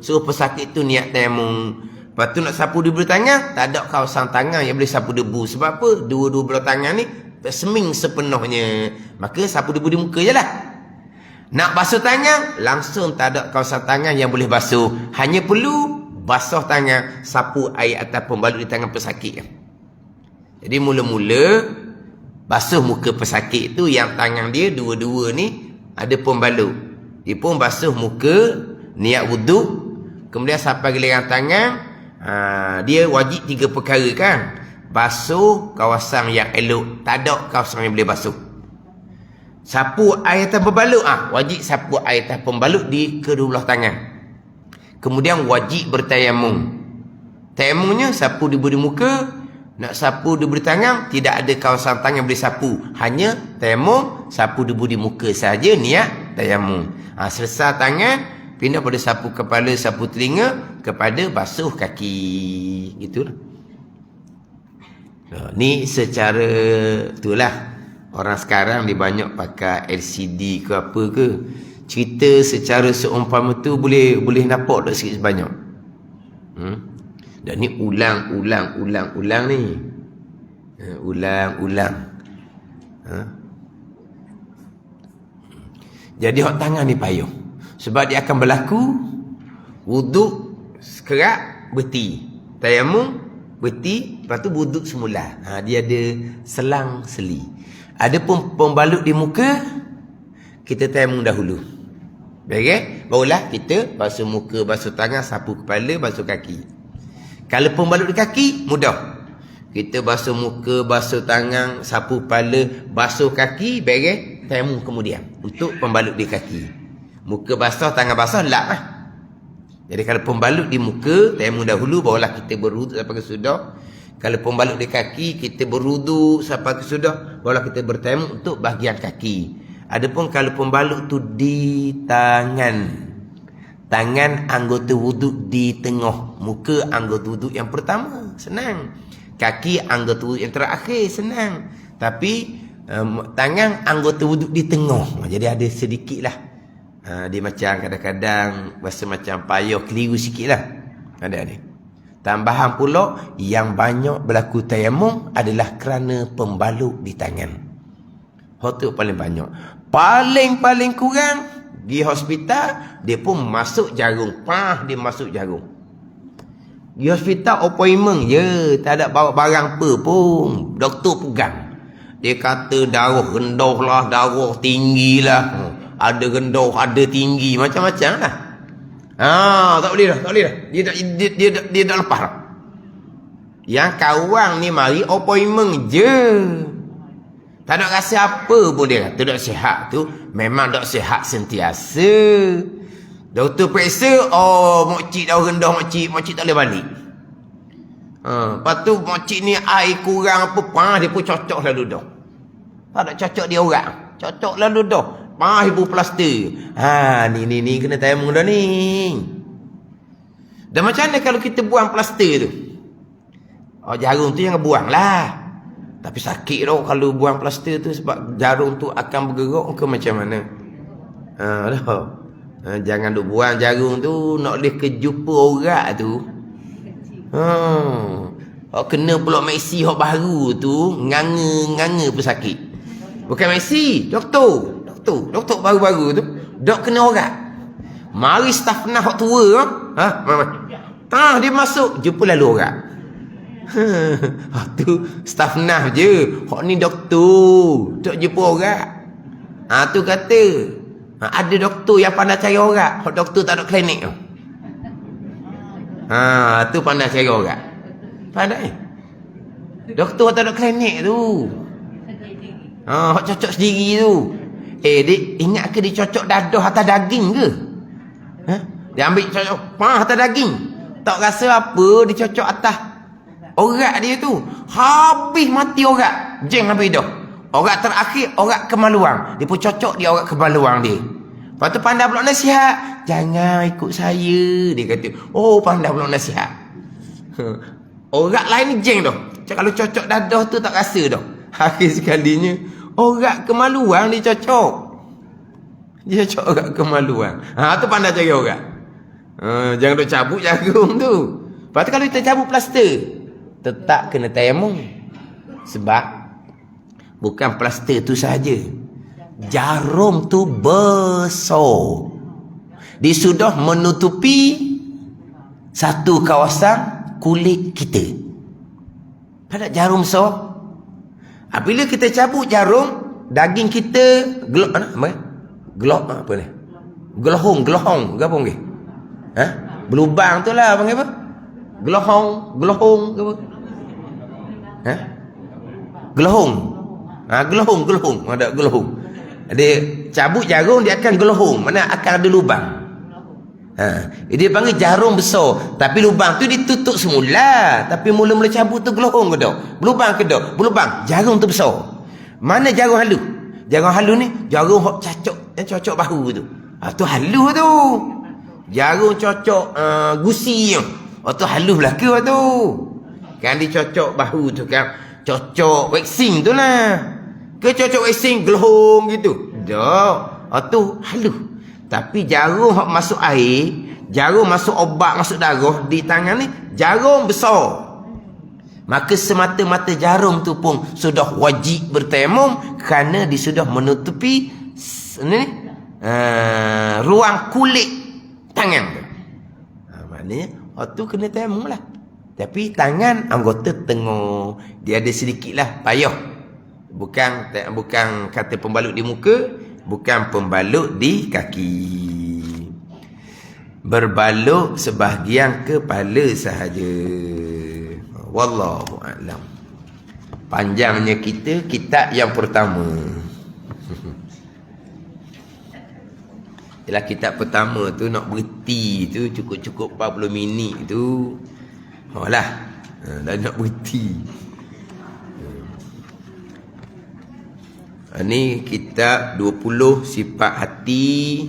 Suruh pesakit tu niat tayamum. Lepas tu nak sapu debu di tangan, tak ada kawasan tangan yang boleh sapu debu. Sebab apa? Dua-dua belah tangan ni seming sepenuhnya. Maka sapu debu di muka je lah. Nak basuh tangan, langsung tak ada kawasan tangan yang boleh basuh. Hanya perlu basuh tangan, sapu air atas pembalut di tangan pesakit. Jadi mula-mula basuh muka pesakit tu, yang tangan dia dua-dua ni ada pembalut. Dia pun basuh muka, niat wuduk, kemudian sampai giliran tangan. Dia wajib 3 perkara kan. Basuh kawasan yang elok, tak ada kawasan yang boleh basuh. Sapu air atas pembalut, wajib sapu air atas pembalut di kedua belah tangan. Kemudian wajib bertayamum. Tayammumnya sapu di budi muka, nak sapu di budi tangan, tidak ada kawasan tangan boleh sapu. Hanya tayammum, sapu di budi muka saja niat tayammum. Selesai tangan, pindah pada sapu kepala, sapu telinga, kepada basuh kaki. Gitulah. Ni secara itulah. Orang sekarang dia banyak pakai LCD ke apa ke. Cerita secara seumpama tu boleh nampak tak sikit sebanyak. Dan ni ulang ni. Ulang. Jadi hak tangan ni payah. Sebab dia akan berlaku wuduk sekerat berti. Tayammum berti, lepas tu wuduk semula. Dia ada selang-seli. Adapun pembalut di muka, kita tayammum dahulu. Baik, barulah kita basuh muka, basuh tangan, sapu kepala, basuh kaki. Kalau pembalut di kaki, mudah. Kita basuh muka, basuh tangan, sapu kepala, basuh kaki, baik, tayammum kemudian. Untuk pembalut di kaki. Muka basah, tangan basah, lap lah. Jadi kalau pembalut di muka, tayammum dahulu, barulah kita berwuduk sampai ke sudah. Kalau pembalut di kaki, kita berwuduk sampai ke sudah, barulah kita bertayammum untuk bahagian kaki. Adapun kalau pembalut tu di tangan, tangan anggota wuduk di tengah, muka anggota wuduk yang pertama, senang. Kaki anggota wuduk yang terakhir, senang. Tapi tangan anggota wuduk di tengah. Jadi ada sedikit lah. Dia macam kadang-kadang rasa macam payah, keliru sikit lah. Ada. Tambahan pula, yang banyak berlaku tayammum adalah kerana pembalut di tangan. Itu paling banyak. Paling kurang, di hospital, dia pun masuk jarum. Dia masuk jarum. Di hospital appointment je, tak ada bawa barang apa pun. Doktor pegang. Dia kata darah rendah lah, darah tinggi lah. Ada rendah, ada tinggi, macam-macam lah. Tak boleh dah. Dia dah lepas dah. Yang kawan ni mari appointment je. Tak nak rasa apa pun dia kata. Dok sihat tu memang dok sihat sentiasa. Doktor periksa, mokcik dah rendah, mokcik tak boleh balik. Lepas tu mokcik ni air kurang apa, dia pun cocok lalu dah. Tak nak cocok dia orang. Cocok lalu dah. Ibu plaster. Ni kena tayammum dah ni. Dan macam mana kalau kita buang plaster tu? Jarum tu jangan buang lah. Tapi sakit tau kalau buang plaster tu, sebab jarum tu akan bergerak ke macam mana. Jangan duk buang jarum tu, nak boleh kejumpa orang tu. Kena pula Messi hok baru tu, nganga pun sakit. Bukan Messi, doktor baru-baru tu, dok kena orang. Mari staf nah hok tua, dia masuk jumpa lalu orang. Tu staf nah je. Hok ni doktor, dok jumpa orang. Tu kata ada doktor yang pandai cari orang. Hok doktor tak ada klinik tu. Tu pandai cari orang. Pandai. Doktor tak ada klinik tu. Hok cocok sendiri tu. Dia ingat ke dia cocok dadah atas daging ke? Dia ambil cocok atas daging. Tak rasa apa, dia cocok atas orat dia tu. Habis mati orat. Jeng habis dah. Orat terakhir, orat kemaluan. Dia pun cocok dia orat kemaluan dia. Lepas tu pandai pula nasihat. Jangan ikut saya. Dia kata, pandai pula nasihat. Orat lain ni jeng dah. Kalau cocok dadah tu tak rasa dah. Akhir sekalinya, orat kemaluan dia cocok. Dia cocok orat kemaluan. Tu pandai cari orat. Jangan duk cabut jarum tu. Lepas tu kalau kita cabut plaster, tetap kena tayammum. Sebab bukan plaster tu saja, jarum tu besar. Dia sudah menutupi satu kawasan kulit kita. Pada jarum besar. Bila kita cabut jarum, daging kita gelahong ke apa panggil? Berlubang tu lah panggil apa? Gelahong ke apa? Gelahong. Gelahong. Ada gelahong. Dia cabut jarum, dia akan gelahong. Mana akan ada lubang. Dia panggil jarum besar. Tapi lubang tu ditutup semula. Tapi mula-mula cabut tu gelohong ke tak? Berlubang ke tak? Berlubang. Jarum tu besar. Mana jarum halu? Jarum halu ni, jarum hok cocok bahu tu. Tu halu tu. Jarum cocok gusi tu. Tu halu belaka tu. Kan dicocok bahu tu kan. Cocok waxing tu lah. Ke cocok waxing gelohong gitu. Tak. Tu halus. Tapi jarum hak masuk air, jarum masuk obat, masuk darah di tangan ni, jarum besar. Maka semata-mata jarum tu pun sudah wajib bertayamum kerana dia sudah menutupi ruang kulit tangan tu. Maknanya tu kena tayamum lah. Tapi tangan anggota tengah, dia ada sedikit lah payah. Bukan kata pembalut di muka, bukan pembalut di kaki. Berbalut sebahagian kepala sahaja. Wallahu a'lam. Panjangnya kitab yang pertama. Ialah kitab pertama tu nak berhenti tu cukup-cukup 40 minit tu. Dah nak berhenti. Ini kitab 20 sifat hati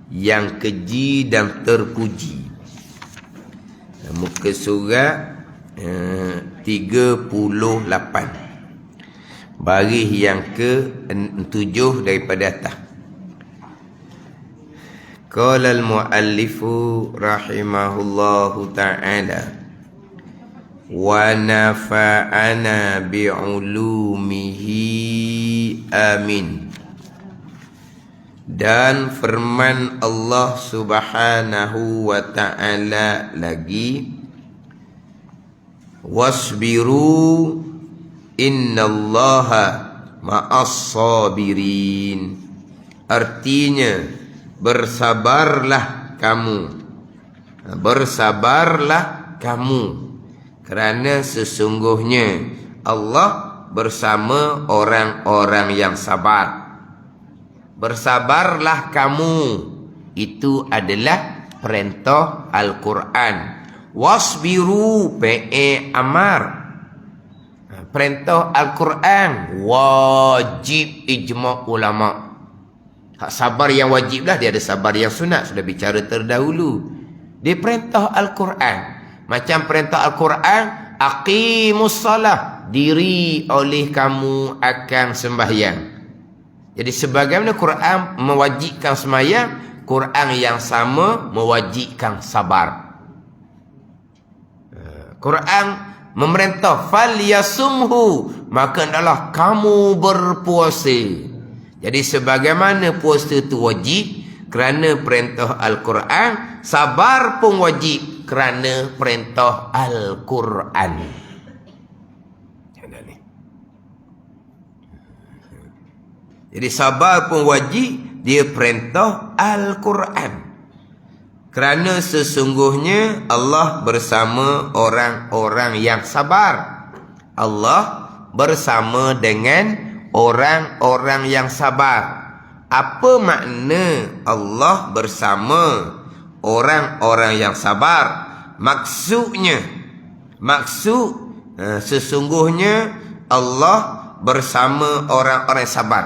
yang keji dan terpuji. Muka surat 38. Baris yang ke-7 daripada atas. Qala al-muallifu rahimahullahu ta'ala wa nafa'ana bi'ulumihi amin. Dan firman Allah subhanahu wa ta'ala lagi, wasbiru innallaha ma'as sabirin. Artinya bersabarlah kamu, bersabarlah kamu, kerana sesungguhnya Allah bersama orang-orang yang sabar. Bersabarlah kamu, itu adalah perintah Al-Quran. Wasbiru amar. Perintah Al-Quran wajib ijma' ulama'. Hak sabar yang wajib lah, dia ada sabar yang sunat, sudah bicara terdahulu. Dia perintah Al-Quran. Macam perintah Al-Quran, aqimus salah, diri oleh kamu akan sembahyang. Jadi sebagaimana Quran mewajibkan sembahyang, Quran yang sama mewajibkan sabar. Quran memerintah falyasumhu, maka hendaklah kamu berpuasa. Jadi sebagaimana puasa itu wajib kerana perintah Al-Quran, sabar pun wajib kerana perintah Al-Quran. Jadi sabar pun wajib, dia perintah Al-Quran. Kerana sesungguhnya Allah bersama orang-orang yang sabar. Allah bersama dengan orang-orang yang sabar. Apa makna Allah bersama orang-orang yang sabar? Sesungguhnya Allah bersama orang-orang yang sabar.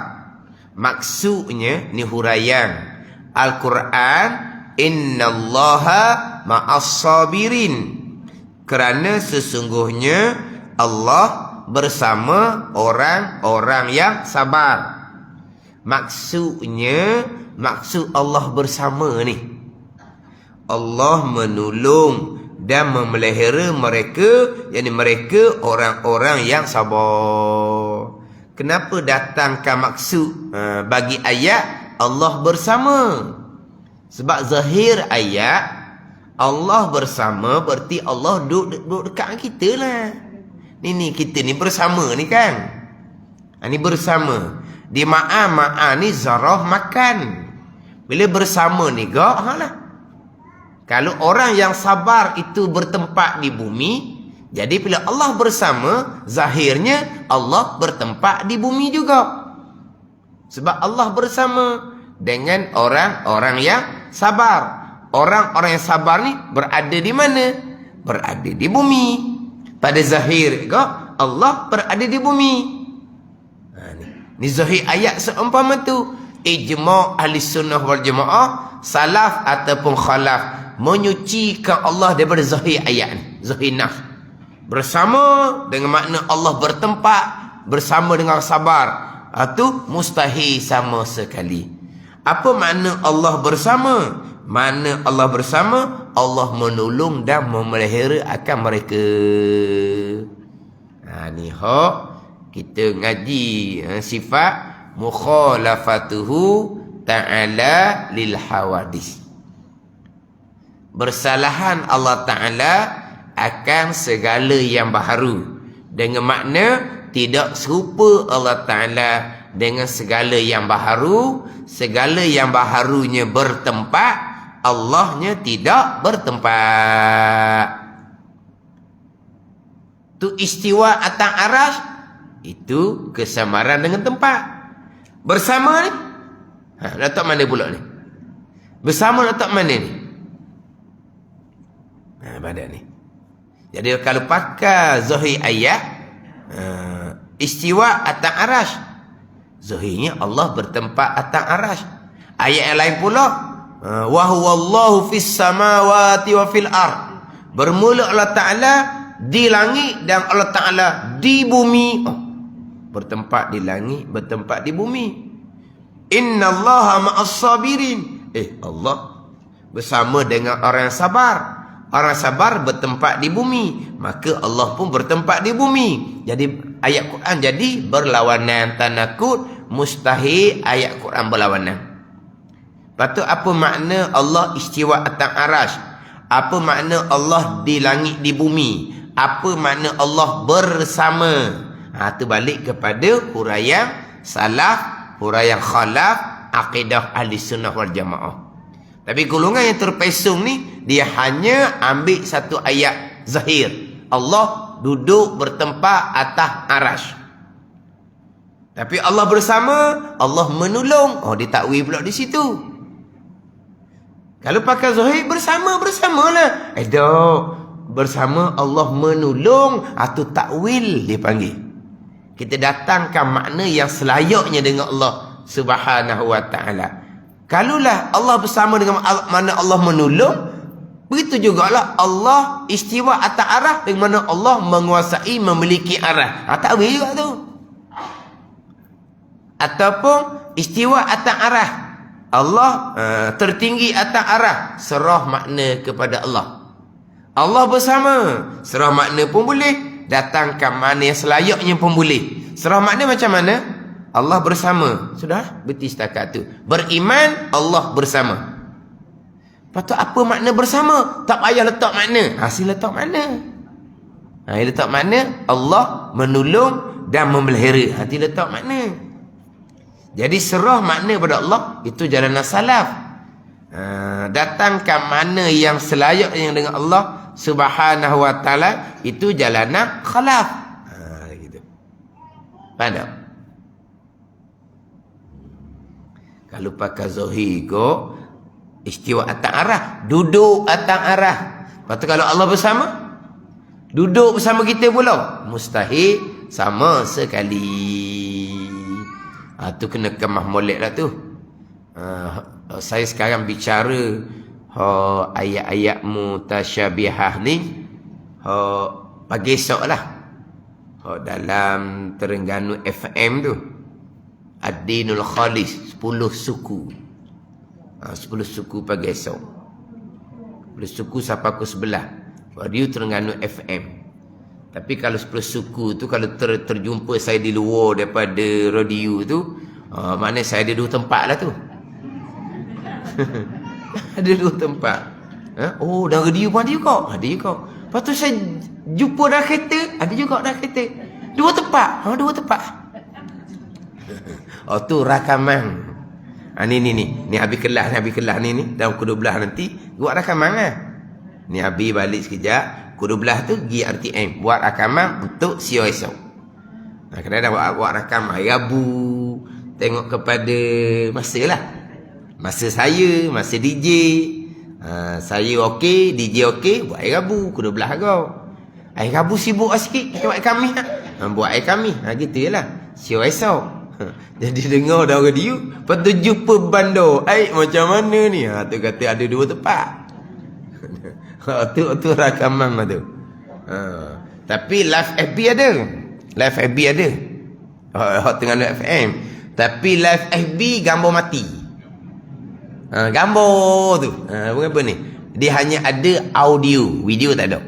Maksudnya ni huraian Al-Quran, innallaha ma'as sabirin, kerana sesungguhnya Allah bersama orang-orang yang sabar. Maksud Allah bersama ni, Allah menolong dan memelihara mereka, yakni mereka orang-orang yang sabar. Kenapa datangkan maksud bagi ayat Allah bersama? Sebab zahir ayat Allah bersama berarti Allah duduk dekat kita lah. Ni kita ni bersama ni kan. Ni bersama. Di ma'a ni zarah makan. Bila bersama ni gak lah. Kalau orang yang sabar itu bertempat di bumi, jadi bila Allah bersama, zahirnya Allah bertempat di bumi juga. Sebab Allah bersama dengan orang-orang yang sabar. Orang-orang yang sabar ni berada di mana? Berada di bumi. Pada zahir ke Allah berada di bumi. Ni zahir ayat seumpama tu. Ijma' ahli sunnah wal jamaah, salaf ataupun khalaf, menyucikan Allah daripada zahir ayat ni, zahir nafs. Bersama dengan makna Allah bertempat, bersama dengan sabar. Itu mustahil sama sekali. Apa makna Allah bersama? Makna Allah bersama, Allah menolong dan memelihara akan mereka. Ni hak kita ngaji sifat mukhalafatuhu ta'ala lil hawadis. Bersalahan Allah Ta'ala akan segala yang baharu. Dengan makna tidak serupa Allah Ta'ala dengan segala yang baharu. Segala yang baharunya bertempat, Allahnya tidak bertempat. Tu istiwa atas arasy, itu kesamaran dengan tempat. Bersama ni, letak mana pula ni? Bersama letak mana ni? Pada ni. Jadi kalau pakai zahir ayat, istiwa atas arasy, zahirnya Allah bertempat atas arasy. Ayat yang lain pula, wa huwallahu fis samawati wa fil ard. Bermula Allah Ta'ala di langit dan Allah Ta'ala di bumi. Bertempat di langit, bertempat di bumi. Innallaha ma'as sabirin. Allah bersama dengan orang yang sabar. Orang sabar bertempat di bumi, maka Allah pun bertempat di bumi. Jadi ayat Quran jadi berlawanan. Tanakut, mustahil ayat Quran berlawanan. Lepas tu apa makna Allah istiwa atas arasy? Apa makna Allah di langit di bumi? Apa makna Allah bersama? Tu balik kepada huraian salaf, huraian khalaf, akidah ahli sunnah wal jamaah. Tapi golongan yang terpesong ni, dia hanya ambil satu ayat zahir. Allah duduk bertempat atas arasy. Tapi Allah bersama, Allah menolong. Ditakwil pula di situ. Kalau pakai zahir, bersamalah. Bersama Allah menolong. Itu takwil dia panggil. Kita datangkan makna yang selayaknya dengan Allah Subhanahu wa ta'ala. Kalulah Allah bersama dengan mana Allah menolong, begitu jugalah Allah istiwa atas arah dengan mana Allah menguasai, memiliki arah. Takwil juga tu. Ataupun istiwa atas arah, Allah tertinggi atas arah, serah makna kepada Allah. Allah bersama, serah makna pun boleh. Datangkan makna yang selayaknya pun boleh. Serah makna macam mana? Allah bersama. Sudah? Berarti setakat tu. Beriman, Allah bersama. Lepas tu apa makna bersama? Tak payah letak makna. Sila letak makna. Letak makna, Allah menolong dan memelihara. Hati letak makna. Jadi serah makna pada Allah, itu jalanan salaf. Datangkan makna yang selayaknya dengan Allah Subhanahu wa ta'ala, itu jalanan khalaf. Gitu. Faham tak? Kalau pakai zahir ko, istiwa atas arah, duduk atas arah. Lepas tu kalau Allah bersama, duduk bersama kita pula, mustahil sama sekali. Tu kena kemah molek lah tu. Saya sekarang bicara ayat-ayat mutasyabihah ni pagi esok lah. Dalam Terengganu FM tu, Ad-Dinul Khalis, 10 suku. 10 suku pagi esok. 10 suku sampai pukul 11. Radio Terengganu FM. Tapi kalau 10 suku tu, kalau terjumpa saya di luar daripada radio tu, maknanya saya ada 2 tempat lah tu. Ada 2 tempat. Dan radio pun ada juga. Ada juga. Lepas tu saya jumpa dah kereta, ada juga dah kereta. 2 tempat. 2 tempat. Tu rakaman. Ni habis kelas ni dalam pukul 12 nanti buat rakaman lah. Ni habis balik sekejap. Pukul 12 tu pergi RTM buat rakaman untuk siang esok. Kadang-kadang buat rakaman Rabu, tengok kepada masa lah. Masa saya, masa DJ. Saya okey, DJ okey, buat air rabu ke 12 harga. Air rabu sibuk sikit buat air kami. Buat air kami. Gitu jelah. Siapa esok. Jadi dengar dah radio, lepas tu jumpa bandar. Macam mana ni? Tu kata ada 2 tempat. tu rakaman tu. Tapi live FB ada. Live FB ada. Tengah live FM. Tapi live FB gambar mati. Gambar tu. Bukan apa ni? Dia hanya ada audio, video tak ada.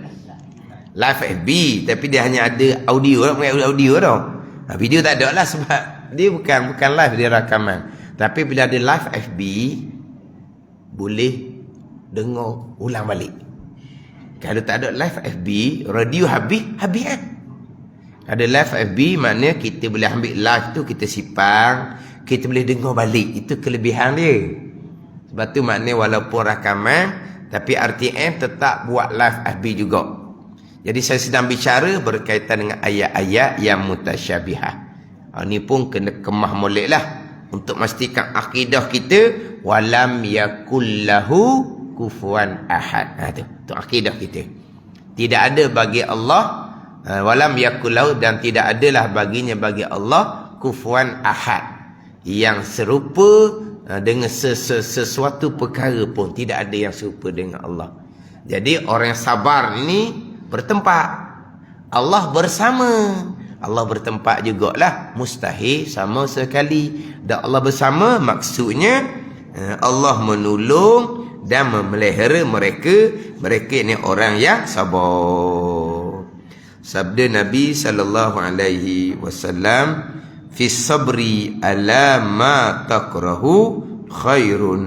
Live FB tapi dia hanya ada audio, audio tau. Video tak ada lah sebab dia bukan live, dia rakaman. Tapi bila ada live FB boleh dengar ulang balik. Kalau tak ada live FB, radio habis kan. Ada live FB maknanya kita boleh ambil live tu, kita simpan, kita boleh dengar balik. Itu kelebihan dia. Sebab tu maknanya walaupun rakaman, tapi RTM tetap buat live FB juga. Jadi saya sedang bicara berkaitan dengan ayat-ayat yang mutasyabihah. Ini pun kena kemah molek lah. Untuk memastikan akidah kita, walam yakullahu kufuwan ahad. Itu akidah kita. Tidak ada bagi Allah, walam yakullahu, dan tidak adalah baginya bagi Allah kufuwan ahad. Yang serupa dengan sesuatu perkara pun. Tidak ada yang serupa dengan Allah. Jadi orang yang sabar ini bertempat. Allah bersama. Allah bertempat jugalah. Mustahil sama sekali. Dan Allah bersama maksudnya Allah menolong dan memelihara mereka. Mereka ni orang yang sabar. Sabda Nabi SAW, fi sabri ala ma takrahu khairun.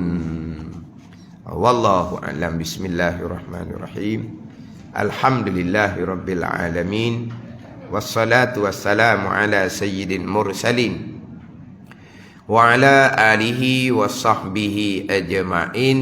Wallahu a'lam. Bismillahirrahmanirrahim. Alhamdulillahi rabbil alamin. Wassalatu wassalamu ala sayyidil mursalin wa ala alihi wa sahbihi ajma'in.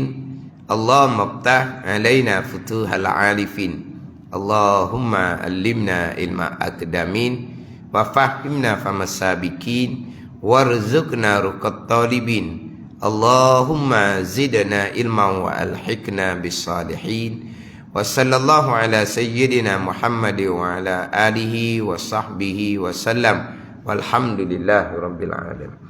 Allahumma ftah alaina futuhal arifin. Allahumma allimna ilma aqdamin wa fahimna famas sabiqin warzuqna ruqat talibin. Allahumma zidna ilman wa alhiqna bis salihin. Wa sallallahu ala sayyidina Muhammad wa ala alihi wa sahbihi wa sallam. Walhamdulillahi rabbil alamin.